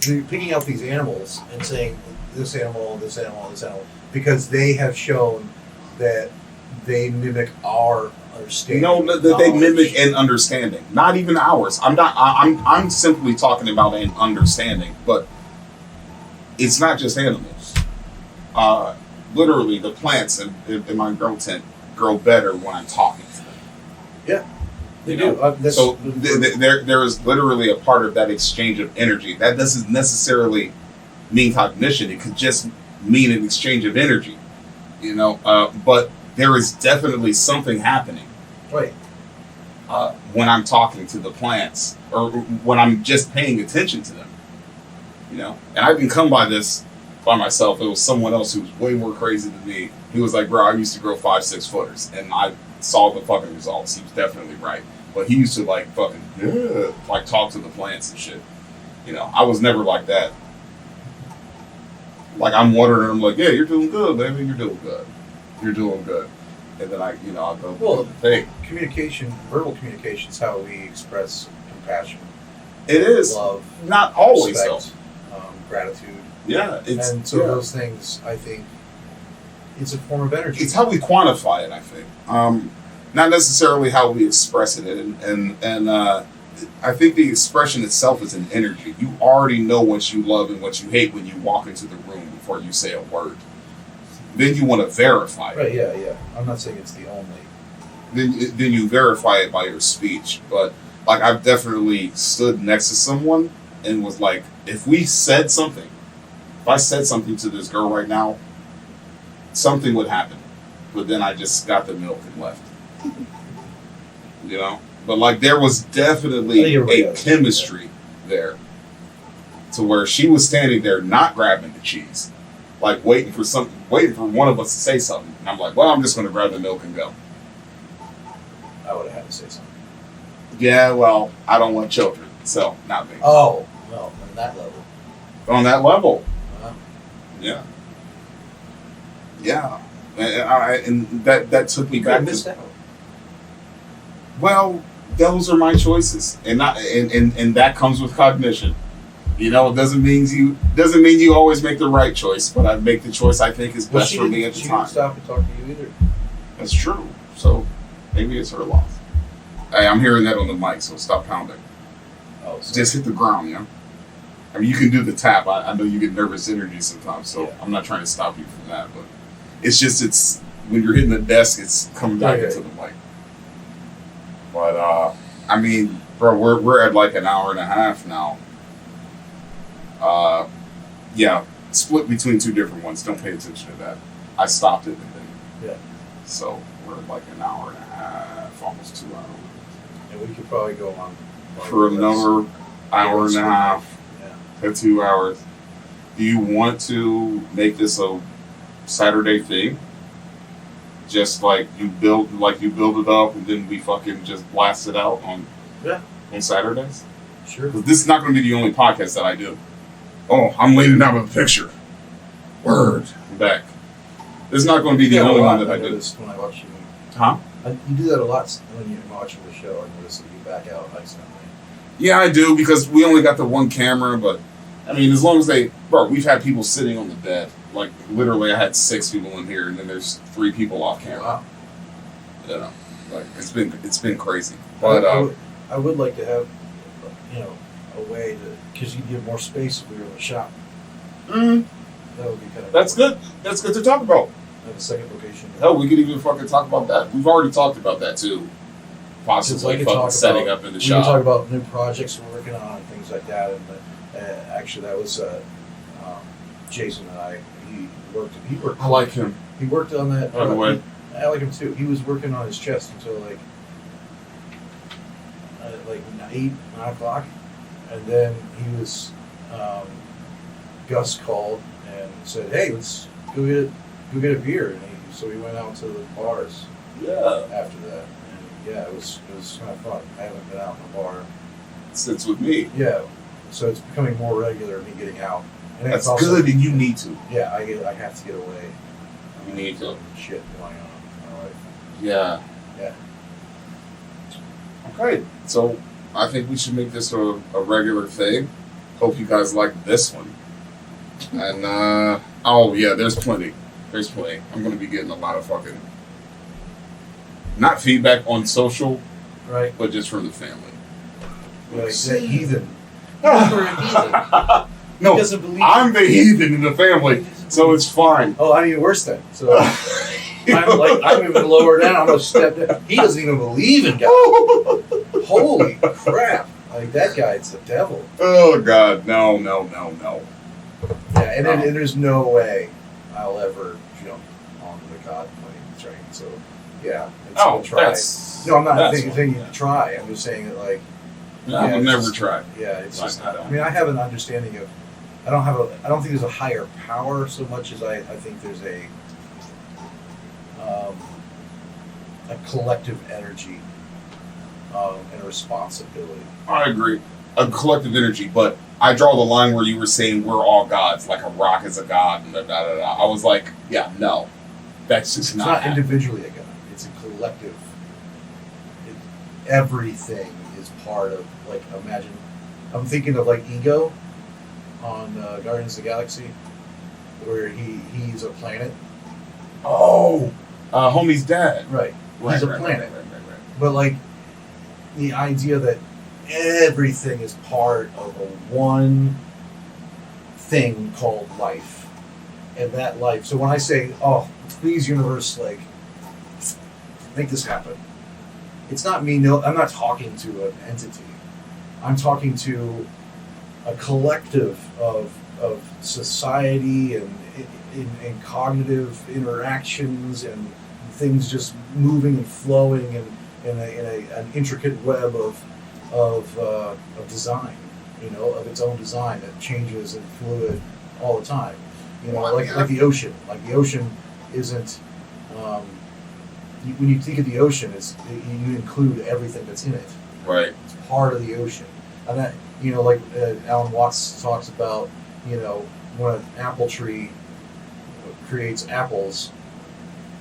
you're picking out these animals and saying this animal, this animal, this animal, because they have shown that they mimic our understanding. no, that they mimic an understanding, not even ours. I'm simply talking about an understanding, but it's not just animals. Literally, the plants in my grow tent grow better when I'm talking to them. Yeah, they You know? do. So there is literally a part of that exchange of energy. That doesn't necessarily mean cognition. It could just mean an exchange of energy. But there is definitely something happening. Right. When I'm talking to the plants, or when I'm just paying attention to them. And I didn't come by this by myself. It was someone else who was way more crazy than me. He was like, bro, I used to grow 5-6 footers, and I saw the fucking results. He was definitely right. But he used to like talk to the plants and shit. I was never like that. Like, I'm watering them like, yeah, you're doing good, baby. You're doing good. You're doing good. And then I'll go, Well, hey. Verbal communication is how we express compassion. It is. Love. Not always, respect, gratitude. Yeah. And so those things, I think, it's a form of energy. It's how we quantify it, I think. Not necessarily how we express it. And I think the expression itself is an energy. You already know what you love and what you hate when you walk into the room before you say a word. Then you want to verify it. Right, yeah. I'm not saying it's the only. Then you verify it by your speech. But, like, I've definitely stood next to someone and was like, if I said something to this girl right now, something would happen. But then I just got the milk and left. But, like, there was definitely a chemistry there to where she was standing there not grabbing the cheese, like waiting for one of us to say something. And I'm like, well, I'm just going to grab the milk and go. I would have had to say something. Yeah, well, I don't want children, so not me. Oh, no, on that level. On that level. Wow. Yeah. Yeah. And that took me back missed to... out. Well, those are my choices, and that comes with cognition. It doesn't mean you always make the right choice, but I make the choice I think is best for me at the She time. didn't stop and talk to you either. That's true. So maybe it's her loss. Hey, I'm hearing that on the mic, so stop pounding. Oh, sorry. Just hit the ground, I mean, you can do the tap. I know you get nervous energy sometimes, so Yeah. I'm not trying to stop you from that, but it's when you're hitting the desk, it's coming back into the mic. But I mean, bro, we're at like an hour and a half now. Yeah, split between two different ones. Don't pay attention to that. I stopped it and then so we're at like an hour and a half, almost 2 hours. And we could probably go on For another hour and a half to 2 hours. Do you want to make this a Saturday thing? Just like you build it up, and then we fucking just blast it out on Saturdays. Sure. Because this is not going to be the only podcast that I do. Oh, I'm leaning out of the picture. Word. I'm back. This is not going to be the only one that I do. When I watch you. Huh? You do that a lot when you're watching the show. I notice that you back out accidentally. Yeah, I do, because we only got the one camera, but I mean, as long as we've had people sitting on the bed. Like, literally, I had 6 people in here, and then there's 3 people off camera. Wow. You know, like, it's been crazy. But I would like to have, a way to, because you'd give more space if we were in the shop. Mm, That would be kind of. that's good. That's good to talk about. Have a second location. Hell, we could even fucking talk about that. We've already talked about that too. Possibly fucking setting up in the shop. We can talk about new projects we're working on and things like that. And actually, that was Jason and I. He worked. I like him. He worked on that. By the way, I like him too. He was working on his chest until like 8, 9 o'clock, and then he was. Gus called and said, "Hey, let's go get a beer." And so we went out to the bars. Yeah. After that, and yeah, it was kind of fun. I haven't been out in a bar Since with me. Yeah, so it's becoming more regular, me getting out. And That's also good, and you need to. Yeah, I have to get away. You need to. Shit going on in my life. Yeah. Yeah. Okay, so I think we should make this a regular thing. Hope you guys like this one. And oh yeah, there's plenty. I'm gonna be getting a lot of fucking not feedback on social, right? But just from the family. Like that heathen. You're a heathen. No, he doesn't believe I'm the heathen in the family, so it's fine. Oh, I'm even worse then. So I'm even lower down. I'm gonna step down. He doesn't even believe in God. Holy crap! Like that guy's the devil. Oh God, no. Yeah, and there's no way I'll ever jump onto the God plane train. So yeah, I'll try. No, I'm not thinking to try. I'm just saying that like. I will never try. Yeah, it's just. I mean, I have an understanding of. I don't think there's a higher power so much as I think there's a collective energy and a responsibility. I agree. A collective energy, but I draw the line where you were saying we're all gods, like a rock is a god, and da. I was like, yeah, no, that's just not. It's not individually a god. It's a collective. Everything is part of, like, imagine. I'm thinking of like Ego on Guardians of the Galaxy, where he's a planet. Oh, homie's dad. Right. He's a planet. Right. But like the idea that everything is part of a one thing called life, and that life. So when I say, "Oh, please, universe, like, make this happen," it's not me. No, I'm not talking to an entity. I'm talking to a collective of society and cognitive interactions and things just moving and flowing in an intricate web of design, of its own design that changes and fluid all the time. Like the ocean. Like the ocean isn't. When you think of the ocean, you include everything that's in it. Right. It's part of the ocean, and that like Alan Watts talks about, when an apple tree creates apples,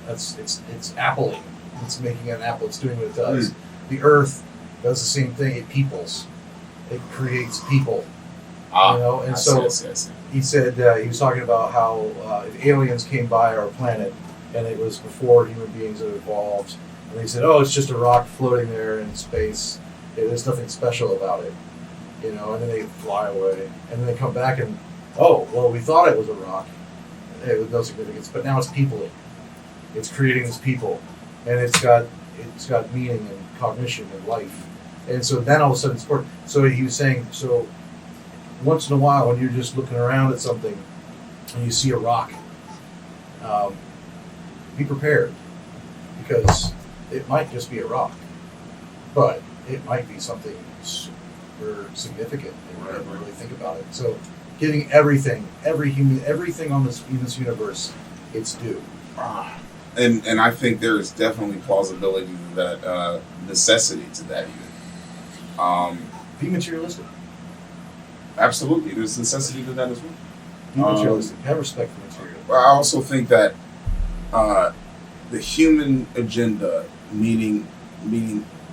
it's appling. It's making an apple. It's doing what it does. The earth does the same thing. It peoples. It creates people. And he said he was talking about how if aliens came by our planet and it was before human beings had evolved, and they said, "Oh, it's just a rock floating there in space. There's nothing special about it," and then they fly away, and then they come back and, "Oh, well, we thought it was a rock. It was no significance, but now it's peopling. It's creating this people, and it's got meaning and cognition and life." And so then all of a sudden it's part. So he was saying, so once in a while when you're just looking around at something and you see a rock, be prepared, because it might just be a rock, but it might be something super significant, and you never really think about it. So giving everything, everything on in this universe, its due. And I think there is definitely plausibility to that, necessity to that even. Be materialistic. Absolutely, there's necessity to that as well. Be materialistic. Have respect for material. I also think that the human agenda, meaning,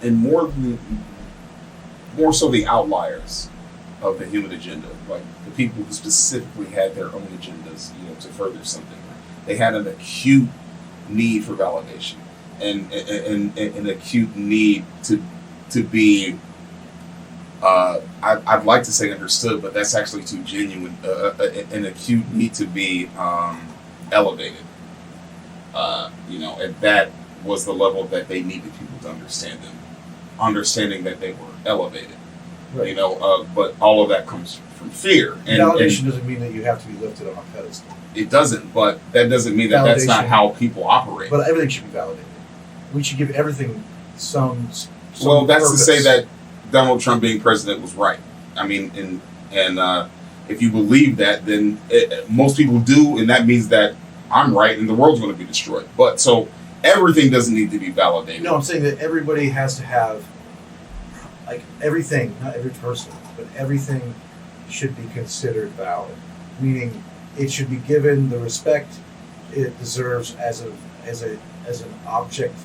and more so the outliers of the human agenda, like the people who specifically had their own agendas, to further something. They had an acute need for validation and an acute need to be. I'd like to say understood, but that's actually too genuine. An acute need to be elevated. And that was the level that they needed people to understand them, understanding that they were elevated. Right. But all of that comes from fear. And validation doesn't mean that you have to be lifted on a pedestal. It doesn't, but that doesn't mean that that's not how people operate. But everything should be validated. We should give everything some well, that's purpose. to say that Donald Trump being president was right. I mean, and if you believe that, then most people do, and that means that I'm right and the world's going to be destroyed. But so everything doesn't need to be validated. No, I'm saying that everybody has to have, like, everything, not every person, but everything should be considered valid. Meaning, it should be given the respect it deserves as an object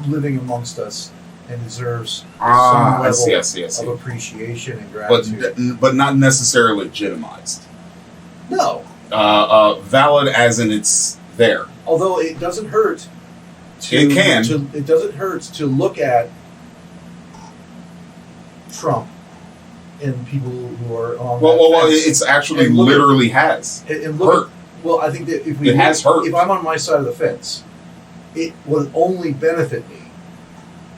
living amongst us, and deserves some level of appreciation and gratitude. But not necessarily legitimized. No. Valid as in it's there. Although it doesn't hurt. It doesn't hurt to look at Trump and people who are on. Well, it's actually literally has hurt. Well, I think that has hurt. If I'm on my side of the fence, it would only benefit me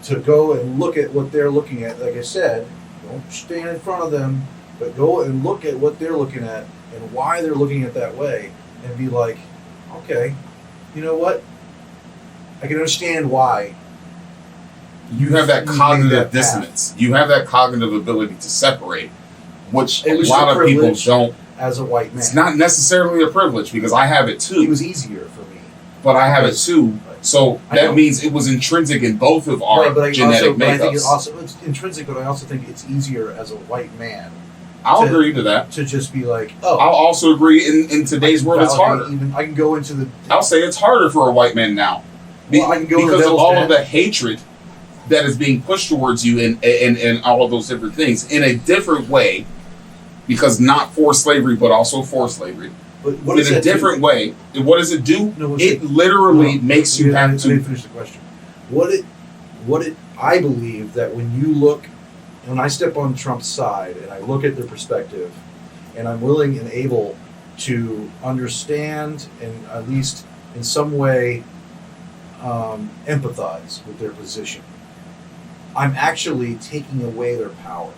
to go and look at what they're looking at. Like I said, don't stand in front of them, but go and look at what they're looking at and why they're looking at that way, and be like, okay, you know what? I can understand why. You have that cognitive dissonance. You have that cognitive ability to separate, which a lot of people don't. As a white man, it's not necessarily a privilege because I have it too. It was easier for me, but I have it too. So that means it was intrinsic in both of our genetic makeups. I think it's intrinsic, but I also think it's easier as a white man. I'll agree to that. To just be like, oh. I'll also agree in today's world it's harder. I can go into the. I'll say it's harder for a white man now. Well, I can go because of all of the hatred that is being pushed towards you and all of those different things in a different way, because not for slavery, but also for slavery. But what in a different way. What does it do? No, it literally makes you have to. Let me finish the question. I believe that when I step on Trump's side and I look at their perspective, and I'm willing and able to understand and at least in some way empathize with their position, I'm actually taking away their power.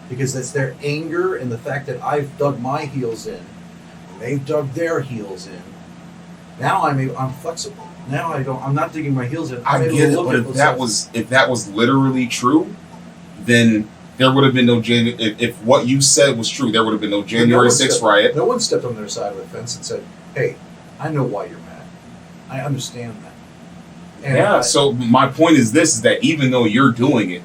Because that's their anger and the fact that I've dug my heels in, and they've dug their heels in. Now I'm flexible. Now I'm not digging my heels in. I get it, but if that was literally true, then there would have been no if what you said was true, there would have been no January 6th riot. No one stepped on their side of the fence and said, "Hey, I know why you're mad. I understand that." And so my point is this: is that even though you're doing it,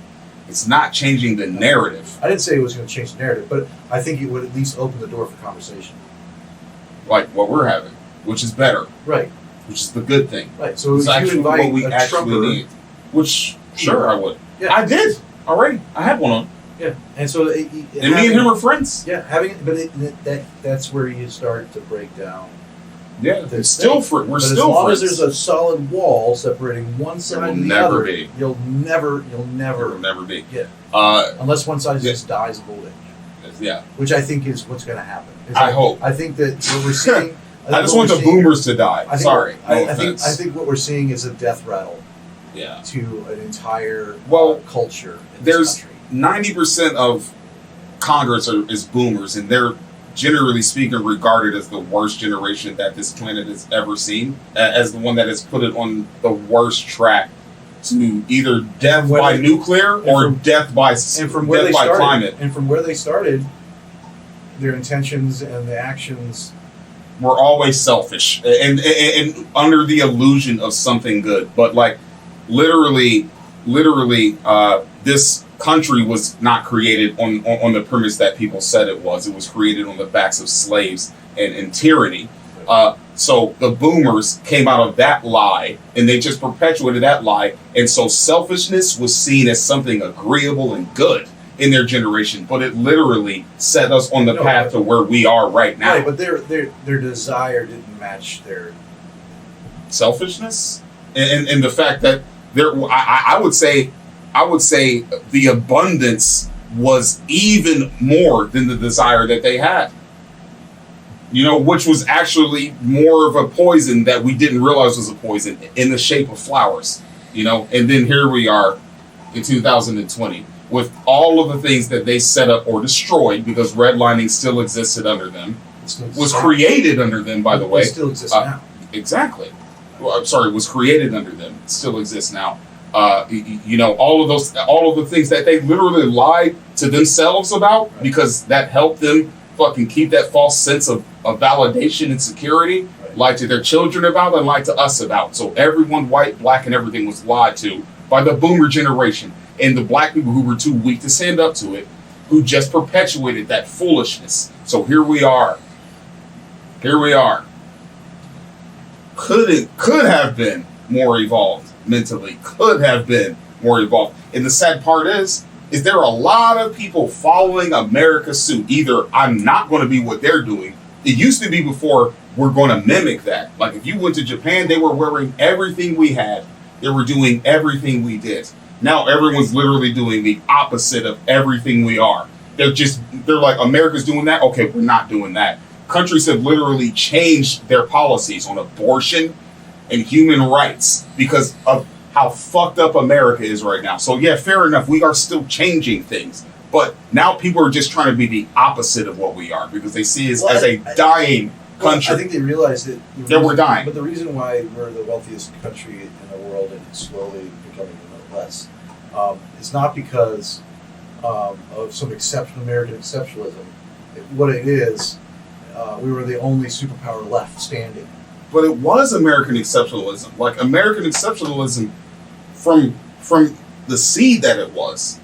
it's not changing the narrative. I didn't say it was going to change the narrative, but I think it would at least open the door for conversation. Like what we're having, which is better. Right. Which is the good thing. Right. So it's actually what we actually need. Which, sure, I would. Yeah. I did already. I had one on. Yeah. And so... and me and him are friends. Yeah. That's where you start to break down. Yeah. We're still friends. As long as there's a solid wall separating one side and the other, you'll never be. Yeah. Unless one side just dies of old age. Yeah. Which I think is what's going to happen. I hope. I think that what we're seeing... I just want the boomers to die. I think what we're seeing is a death rattle. Yeah. To an entire culture. There's 90% of Congress is boomers, and they're generally speaking regarded as the worst generation that this planet has ever seen, as the one that has put it on the worst track to either death by nuclear or death by climate. And from where they started, their intentions and the actions were always selfish and under the illusion of something good. But like literally, this country was not created on the premise that people said it was. It was created on the backs of slaves and tyranny. So the boomers came out of that lie, and they just perpetuated that lie. And so selfishness was seen as something agreeable and good in their generation, but it literally set us on the path to where we are right now. Right, but their desire didn't match their selfishness, and the fact that I would say the abundance was even more than the desire that they had. You know, which was actually more of a poison that we didn't realize was a poison in the shape of flowers. You know, and then here we are in 2020 with all of the things that they set up or destroyed, because redlining still existed under them, was created under them, by the way. It still exists now. Exactly. Well, I'm sorry, was created under them. It still exists now. You know, all of the things that they literally lied to themselves about, right, because that helped them fucking keep that false sense of validation and security, right, lied to their children about and lied to us about. So everyone, white, black, and everything was lied to by the boomer generation and the black people who were too weak to stand up to it, who just perpetuated that foolishness. So here we are. Here we are. Could have been more evolved mentally. Could have been more evolved. And the sad part is there are a lot of people following America's suit. Either I'm not going to be what they're doing. It used to be before, we're going to mimic that. Like if you went to Japan, they were wearing everything we had. They were doing everything we did. Now everyone's literally doing the opposite of everything we are. They're like, America's doing that. Okay, we're not doing that. Countries have literally changed their policies on abortion and human rights because of how fucked up America is right now. So yeah, fair enough. We are still changing things. But now people are just trying to be the opposite of what we are because they see us as a dying country. I think they realize that we're dying. But the reason why we're the wealthiest country in the world and it's slowly becoming less is not because of some American exceptionalism. What it is, we were the only superpower left standing. But it was American exceptionalism. Like American exceptionalism from the seed that it was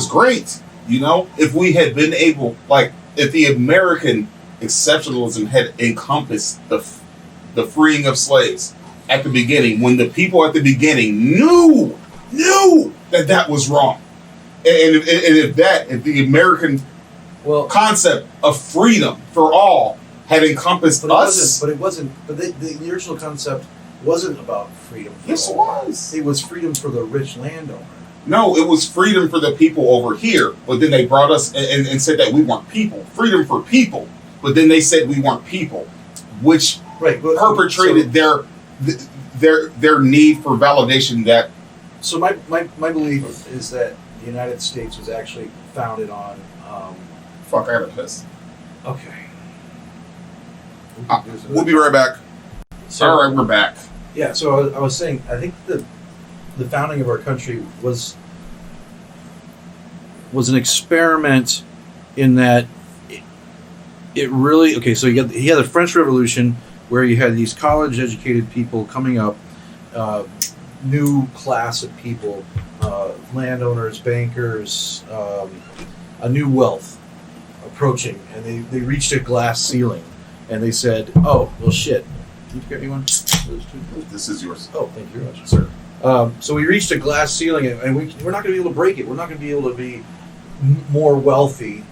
great. You know, if we had been able, like, if the American exceptionalism had encompassed the freeing of slaves at the beginning, when the people at the beginning knew that was wrong, and if the American concept of freedom for all had encompassed us, but the original concept wasn't about freedom. Yes, it was. It was freedom for the rich landowner. No, it was freedom for the people over here, but then they brought us and said that we weren't people. Freedom for people, but then they said we weren't people, which perpetrated their need for validation. That so my belief is that the United States was actually founded on. Fuck, I got a piss. Okay. We'll be right back. All right, we're back. Yeah, so I was saying, I think the founding of our country was an experiment in that it really so you had the French Revolution where you had these college educated people coming up, new class of people, landowners, bankers, a new wealth approaching, and they reached a glass ceiling, and they said, "Oh, well, shit." Can you get me one? Those two. This is yours. Oh, thank you very much, sir. So we reached a glass ceiling, and we're not going to be able to break it. We're not going to be able to be more wealthy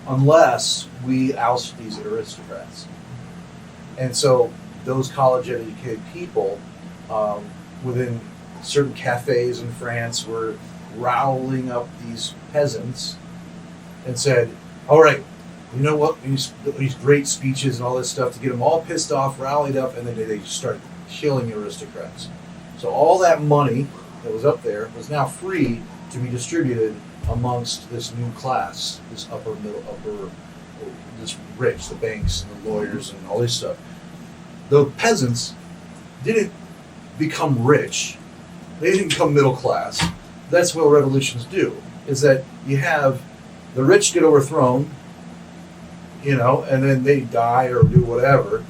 unless we oust these aristocrats. And so those college-educated people within certain cafes in France were roweling up these peasants and said, all right, you know what, these great speeches and all this stuff to get them all pissed off, rallied up, and then they just started killing aristocrats. So all that money that was up there was now free to be distributed amongst this new class, this this rich, the banks and the lawyers and all this stuff. The peasants didn't become rich. They didn't become middle class. That's what revolutions do, is that you have the rich get overthrown, you know, and then they die or do whatever.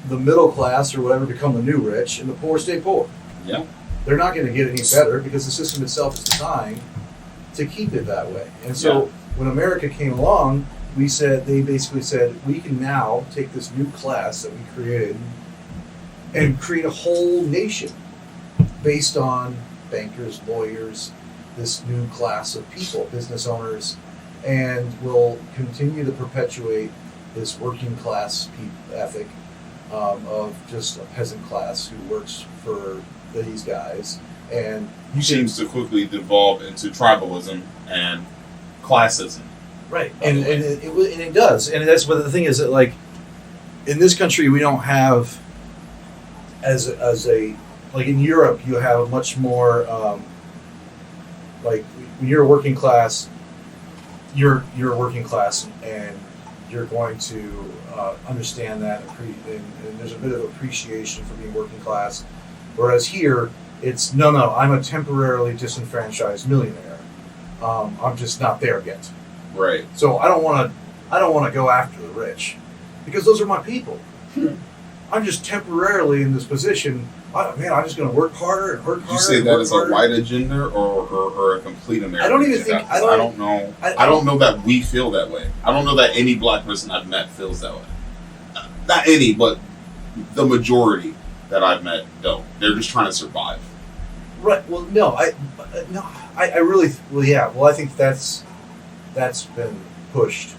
The middle class or whatever become the new rich, and the poor stay poor. Yeah. They're not going to get any better because the system itself is designed to keep it that way. And so when America came along, they basically said, we can now take this new class that we created and create a whole nation based on bankers, lawyers, this new class of people, business owners, and we'll continue to perpetuate this working class ethic of just a peasant class who works for these guys. And seems to quickly devolve into tribalism and classism. Right, and it does, and that's what the thing is that, like, in this country we don't have as a like in Europe you have much more like when you're a working class, you're a working class, and you're going to understand that, and there's a bit of appreciation for being working class, whereas here it's no, I'm a temporarily disenfranchised millionaire. I'm just not there yet. Right. So I don't want to go after the rich because those are my people. I'm just temporarily in this position. I'm just going to work harder and work harder. You say that as a white agenda or a complete American? I don't even think. I don't know. I don't know that we feel that way. I don't know that any black person I've met feels that way. Not any, but the majority that I've met don't. They're just trying to survive. Right. Well, no. I really. Well, yeah. Well, I think that's been pushed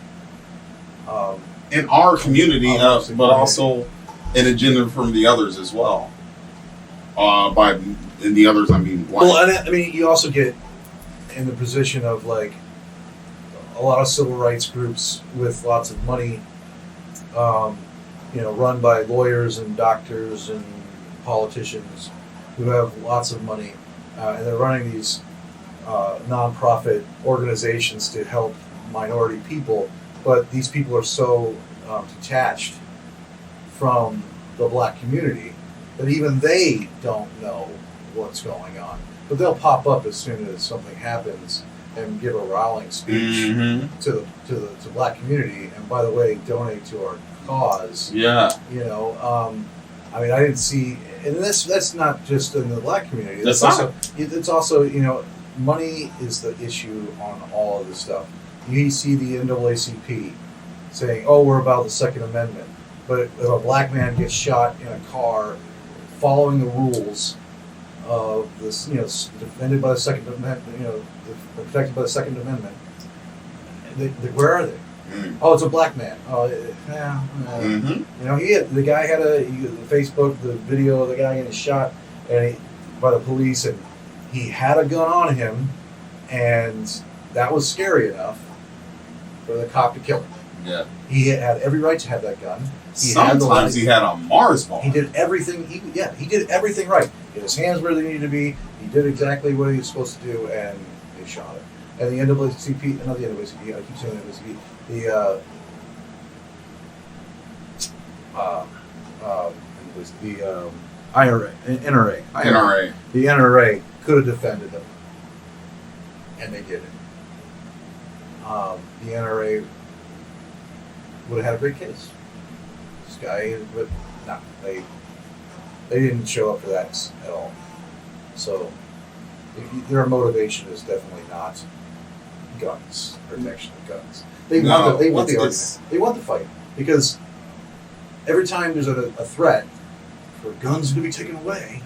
in our community, but also an agenda from the others as well. By in the others, I mean black. Well, I mean, you also get in the position of like a lot of civil rights groups with lots of money, run by lawyers and doctors and politicians who have lots of money, and they're running these nonprofit organizations to help minority people, but these people are so detached from the black community that even they don't know what's going on. But they'll pop up as soon as something happens and give a rallying speech to the black community. And by the way, donate to our cause. Yeah. I mean, I didn't see, and that's not just in the black community. It's also money is the issue on all of this stuff. You see the NAACP saying, "Oh, we're about the Second Amendment," but if a black man gets shot in a car, following the rules of this, defended by the Second Amendment, protected by the Second Amendment, where are they? Oh, it's a black man. Oh, yeah. The guy had Facebook, the video of the guy getting shot by the police, and he had a gun on him, and that was scary enough for the cop to kill him. Yeah. He had every right to have that gun. Sometimes he had a Mars bar. He did everything. He did everything right. He had his hands where they needed to be. He did exactly what he was supposed to do, and they shot him. And the NAACP, not the NAACP. I keep saying the NAACP. The NRA. The NRA could have defended them, and they didn't. The NRA would have had a great case. This guy, but no, they didn't show up for that at all. So their motivation is definitely not guns, protection of guns. They want the argument. They want the fight because every time there's a threat for guns to be taken away,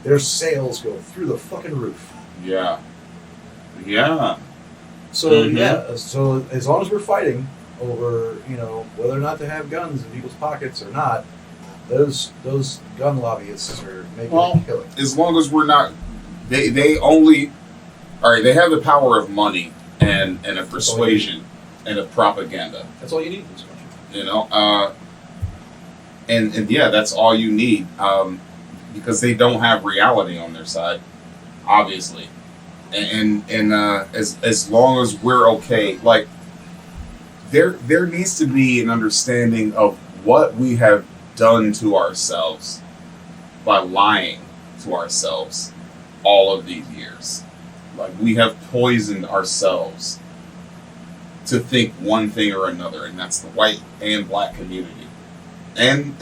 their sales go through the fucking roof. Yeah. Yeah. So so as long as we're fighting over whether or not to have guns in people's pockets or not, those gun lobbyists are making a killing. As long as we're not, they only, all right. They have the power of money and a persuasion and a propaganda. That's all you need in this country. And yeah, that's all you need, because they don't have reality on their side, obviously. And as long as we're okay, like there needs to be an understanding of what we have done to ourselves by lying to ourselves all of these years. Like we have poisoned ourselves to think one thing or another, and that's the white and black community, and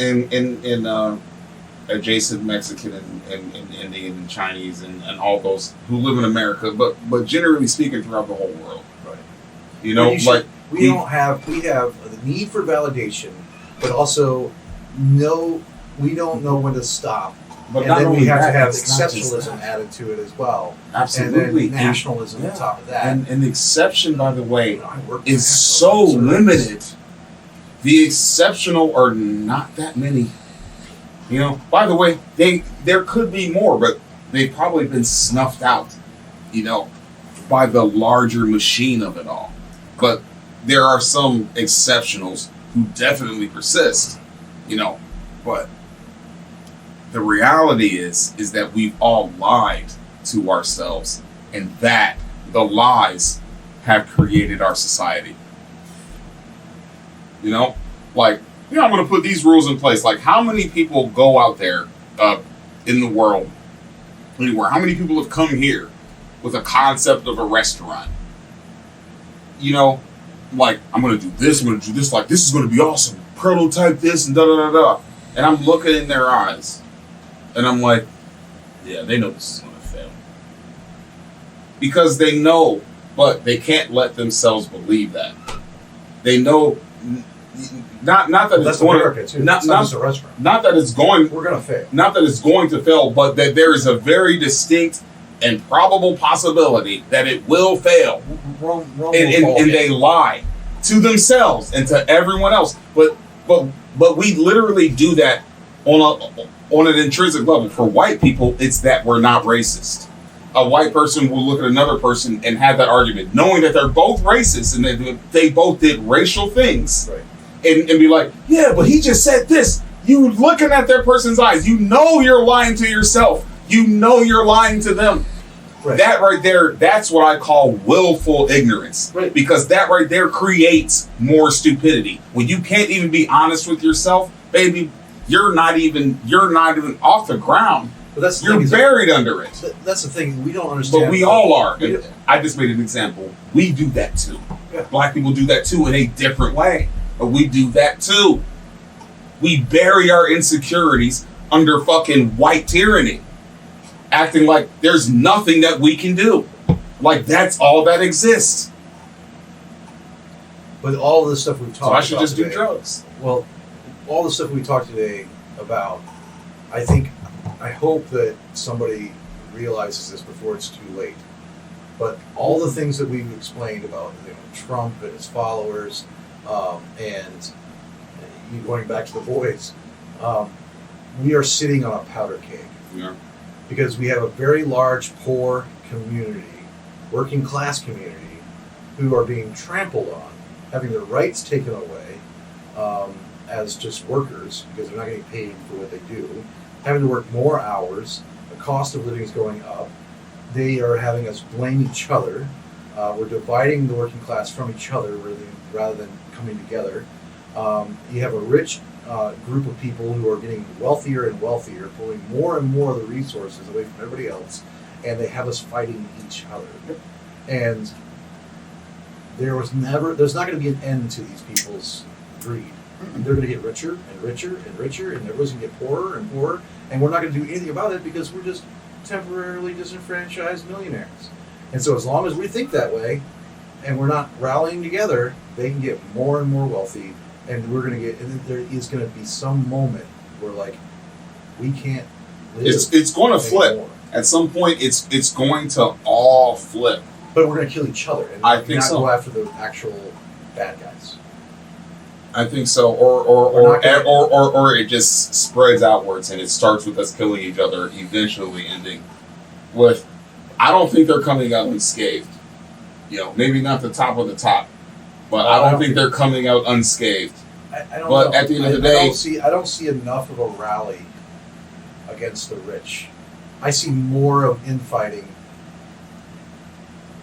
adjacent Mexican and Indian and Chinese and all those who live in America, but generally speaking throughout the whole world. Right. You know, we have the need for validation, but also we don't know when to stop. But and then we have to have it's not just exceptionalism that. added to it as well. Absolutely. And then nationalism on top of that. And the exception, by the way, I work is for so national limited. The exceptional are not that many. You know, by the way, there could be more, but they've probably been snuffed out, you know, by the larger machine of it all. But there are some exceptionals who definitely persist, you know, but the reality is that we've all lied to ourselves, and that the lies have created our society. You know, like, you know, I'm going to put these rules in place. Like, how many people go out there in the world, anywhere? How many people have come here with a concept of a restaurant? You know, like, I'm going to do this, I'm going to do this, like, this is going to be awesome. Prototype this and da-da-da-da. And I'm looking in their eyes, and I'm like, yeah, they know this is going to fail. Because they know, but they can't let themselves believe that. They know... Not that well, it's that's going America too. Not just a restaurant. Not that it's going. We're gonna fail. Not that it's going to fail, but that there is a very distinct and probable possibility that it will fail. Rome And they lie to themselves and to everyone else. But we literally do that on an intrinsic level. For white people, it's that we're not racist. A white person will look at another person and have that argument, knowing that they're both racist and that they both did racial things. Right. And be like, yeah, but he just said this. You looking at their person's eyes. You know you're lying to yourself. You know you're lying to them. Right. That right there, that's what I call willful ignorance. Right. Because that right there creates more stupidity. When you can't even be honest with yourself, baby, you're not even off the ground. But that's the you're thing, buried under it. That's the thing. We don't understand. But we all are. I just made an example. We do that too. Yeah. Black people do that too in a different way. But we do that too. We bury our insecurities under fucking white tyranny. Acting like there's nothing that we can do. Like that's all that exists. But all of the stuff we've talked about So I should just today, do drugs. Well, all the stuff we talked today about, I hope that somebody realizes this before it's too late. But all the things that we've explained about Trump and his followers, and going back to the boys, we are sitting on a powder keg. Yeah. Because we have a very large, poor community, working class community, who are being trampled on, having their rights taken away as just workers because they're not getting paid for what they do, having to work more hours, the cost of living is going up. They are having us blame each other. We're dividing the working class from each other rather than coming together. You have a rich group of people who are getting wealthier and wealthier, pulling more and more of the resources away from everybody else, and they have us fighting each other. And there's not going to be an end to these people's greed. They're going to get richer and richer and richer, and everybody's going to get poorer and poorer, and we're not going to do anything about it because we're just temporarily disenfranchised millionaires. And so as long as we think that way, and we're not rallying together, they can get more and more wealthy, and there is going to be some moment where, like, we can't live. It's going to flip. At some point, it's going to all flip. But we're going to kill each other, and I think not so. go after the actual bad guys. I think so, or it just spreads outwards, and it starts with us killing each other, eventually ending with. I don't think they're coming out unscathed. Maybe not the top of the top, but I don't think they're coming out unscathed. I don't but know. At the end of the day, I don't see enough of a rally against the rich. I see more of infighting.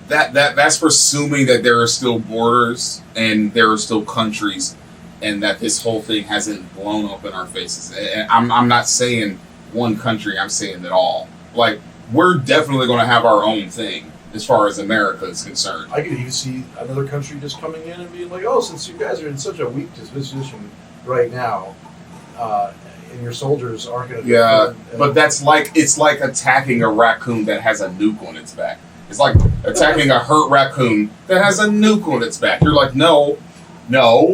That's presuming that there are still borders and there are still countries, and that this whole thing hasn't blown up in our faces. And I'm not saying one country. I'm saying that all. Like, we're definitely going to have our own thing. as far as America is concerned. I could even see another country just coming in and being like, "Oh, since you guys are in such a weak disposition right now, and your soldiers aren't going to." Yeah, but that's like it's like attacking a raccoon that has a nuke on its back. It's like attacking a hurt raccoon that has a nuke on its back. You're like, no,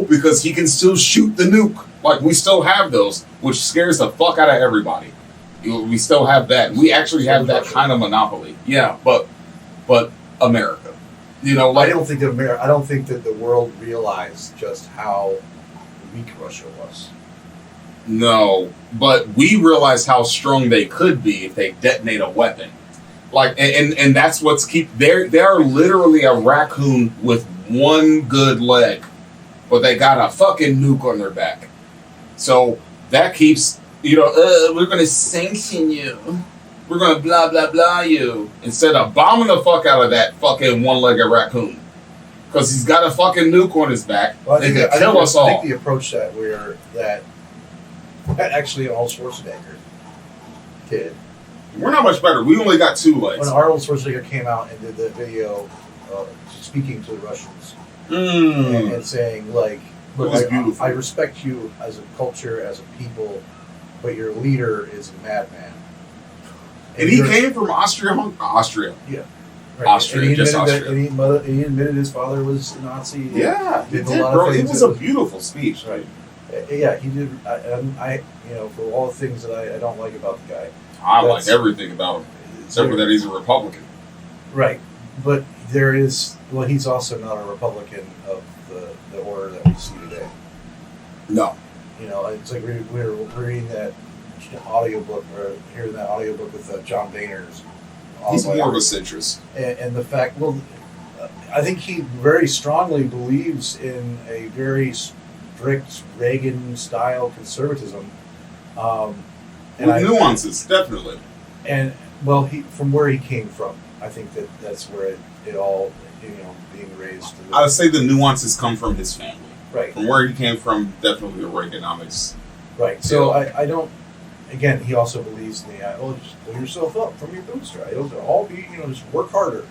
because he can still shoot the nuke. Like, we still have those, which scares the fuck out of everybody. We still have that. We actually have that kind of monopoly. Yeah, but America, like I don't think that the world realized just how weak Russia was. No, but we realize how strong they could be if they detonate a weapon. Like, and that's what's they are literally a raccoon with one good leg, but they got a fucking nuke on their back. So that keeps, we're going to sanction you. We're going to blah, blah, blah you. Instead of bombing the fuck out of that fucking one-legged raccoon. Because he's got a fucking nuke on his back. Well, they could kill us all. I think the approach that actually Arnold Schwarzenegger did. We're not much better. We only got 2 legs. When Arnold Schwarzenegger came out and did the video speaking to the Russians and saying, like, look, I respect you as a culture, as a people, but your leader is a madman. And he came from Austria. Yeah. Right. Austria, just Austria. And he admitted his father was a Nazi. Yeah, he did, bro. It was a beautiful speech. Right. Yeah, he did. I for all the things that I don't like about the guy. I like everything about him, except for that he's a Republican. Right. But he's also not a Republican of the order that we see today. No. It's like we were reading that audiobook, or hearing that audiobook with John Boehner's. He's more of a centrist. And the fact, I think he very strongly believes in a very strict Reagan-style conservatism. With nuances, definitely. And, from where he came from, I think that's where it all, being raised. I would say the nuances come from his family. Right. From where he came from, definitely the Reaganomics. Right. So I don't. Again, he also believes in just pull yourself up from your bootstrap. It'll all be, just work harder,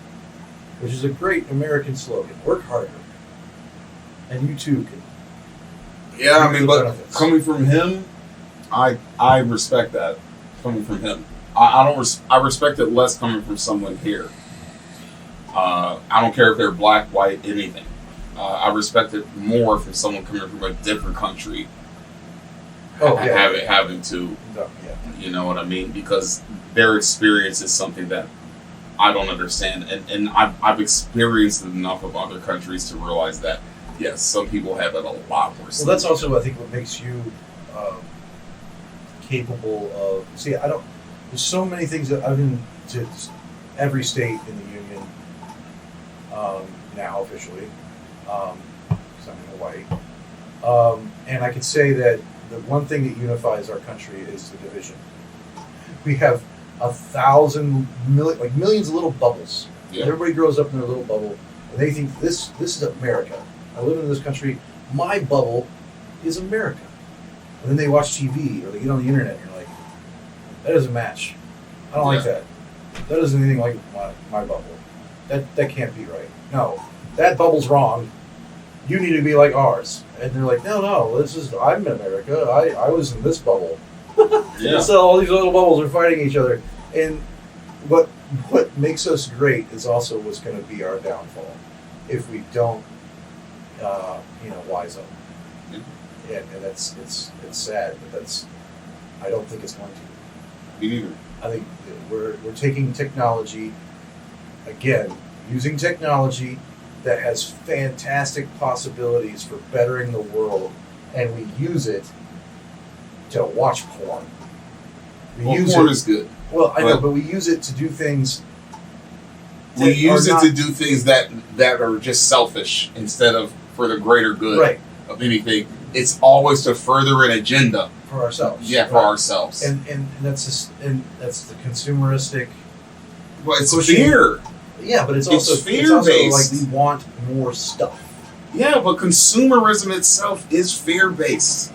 which is a great American slogan. Work harder, and you too can. Yeah, I mean, but coming from him, I respect that. Coming from him, I respect it less coming from someone here. I don't care if they're black, white, anything. I respect it more from someone coming from a different country. Having to, you know what I mean? Because their experience is something that I don't understand, and I've experienced enough of other countries to realize that yes, some people have it a lot worse. Well, that's also I think what makes you capable of. See, there's so many things that I've been to every state in the union now officially, because I'm in Hawaii, and I can say that. The one thing that unifies our country is the division. We have 1,000 millions of little bubbles. Yeah. Everybody grows up in their little bubble, and they think this is America. I live in this country. My bubble is America. And then they watch TV or they get on the internet, and you're like, that doesn't match. I don't like that. That isn't anything like my bubble. That can't be right. No, that bubble's wrong. You need to be like ours. And they're like, no, I'm in America. I was in this bubble. Yeah. So all these little bubbles are fighting each other. And what makes us great is also what's going to be our downfall if we don't, wise up. Yeah. And it's sad, but I don't think it's going to. Me neither. I think we're taking technology, again, using technology that has fantastic possibilities for bettering the world, and we use it to watch porn. Porn is good. Well, I know, but we use it to do things. We use it to do things that are just selfish instead of for the greater good of anything. It's always to further an agenda for ourselves. Yeah, for ourselves. And that's the consumeristic. Well, it's fear. Yeah, but it's also fear-based. Like we want more stuff. Yeah, but consumerism itself is fear-based.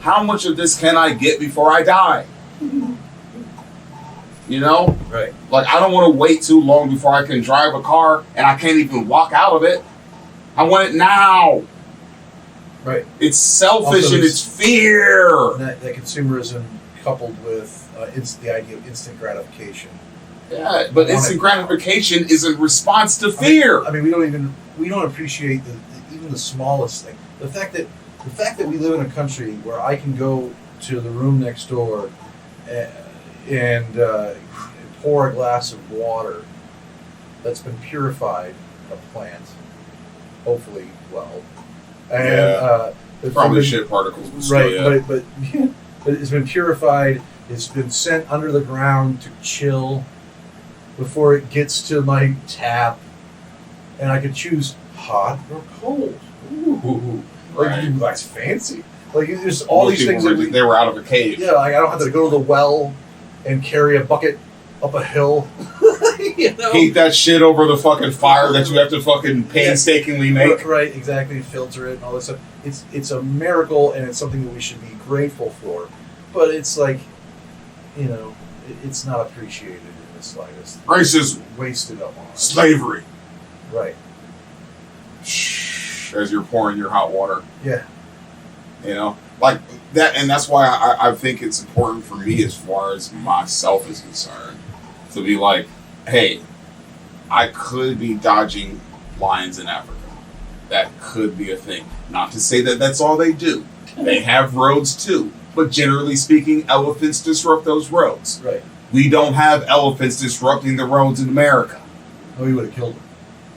How much of this can I get before I die? You know? Right. Like, I don't want to wait too long before I can drive a car and I can't even walk out of it. I want it now. Right. It's selfish Also, and it's fear. That consumerism coupled with the idea of instant gratification. Yeah, but instant gratification is in response to fear. I mean, we don't appreciate even the smallest thing. The fact that we live in a country where I can go to the room next door and pour a glass of water that's been purified in a plant, hopefully well, and probably shit particles, but still, right? But it's been purified. It's been sent under the ground to chill before it gets to my tap, and I could choose hot or cold. Ooh, right. That's fancy. Like there's all Most these things that they were out of a cave. Yeah, like I don't have to go to the well and carry a bucket up a hill. You know? Heat that shit over the fucking fire that you have to fucking painstakingly make. Right, exactly. Filter it and all this stuff. It's a miracle, and it's something that we should be grateful for. But it's like, you know, it's not appreciated in the slightest. Racism. Wasted up on us. Slavery. Right. As you're pouring your hot water. Yeah. You know? Like that, and that's why I think it's important for me as far as myself is concerned to be like, hey, I could be dodging lions in Africa. That could be a thing. Not to say that that's all they do. They have roads too. But generally speaking, elephants disrupt those roads. Right. We don't have elephants disrupting the roads in America. Oh, we would have killed them.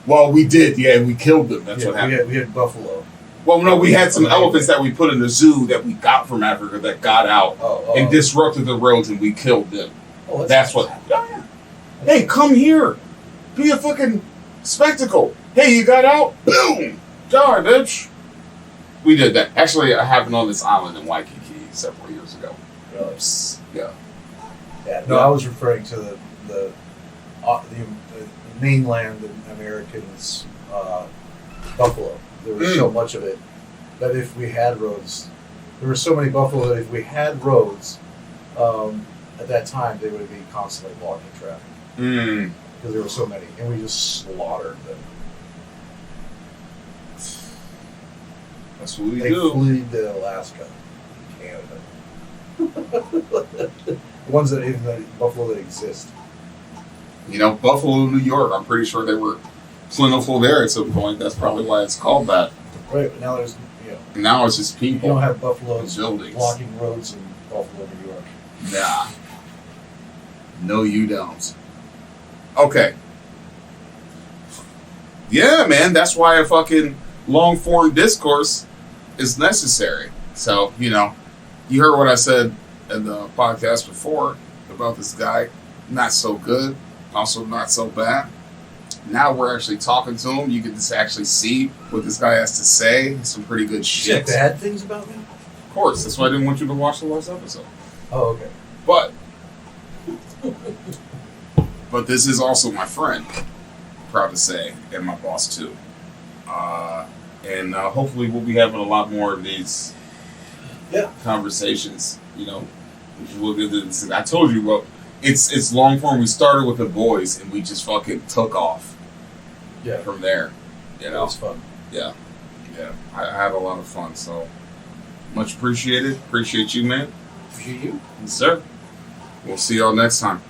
Well, we did, yeah, we killed them. That's what happened. We had buffalo. Well, no, we had some elephants that we put in the zoo that we got from Africa that got out and disrupted the roads, and we killed them. Oh, that's what happened. Hey, come here. Be a fucking spectacle. Hey, you got out? Boom! Die, bitch. We did that. Actually, it happened on this island in Waikiki several years ago. Really? Yeah. Yeah. No, I was referring to the mainland Americans buffalo. There was so much of it that if we had roads, there were so many buffalo that if we had roads at that time, they would be constantly blocking traffic because there were so many, and we just slaughtered them. That's what we they do. Flew to Alaska, Canada. The ones that buffalo that exist. You know, Buffalo, New York. I'm pretty sure they were plentiful there at some point. That's probably why it's called that. Right, but now there's now it's just people. You don't have buffaloes buildings blocking roads in Buffalo, New York. Nah. No, you don't. Okay. Yeah, man. That's why a fucking long form discourse is necessary. So, you know, you heard what I said in the podcast before about this guy. Not so good. Also not so bad. Now we're actually talking to him. You can just actually see what this guy has to say. Some pretty good shit. Bad things about me? Of course. That's why I didn't want you to watch the last episode. Oh, okay. But this is also my friend. Proud to say. And my boss too. And hopefully we'll be having a lot more of these conversations. You know, we'll get this. I told you, well, it's long form. We started with the boys and we just fucking took off. Yeah. From there, you know, it was fun. Yeah. I had a lot of fun. So much appreciated. Appreciate you, man. Appreciate you, Yes, sir. We'll see y'all next time.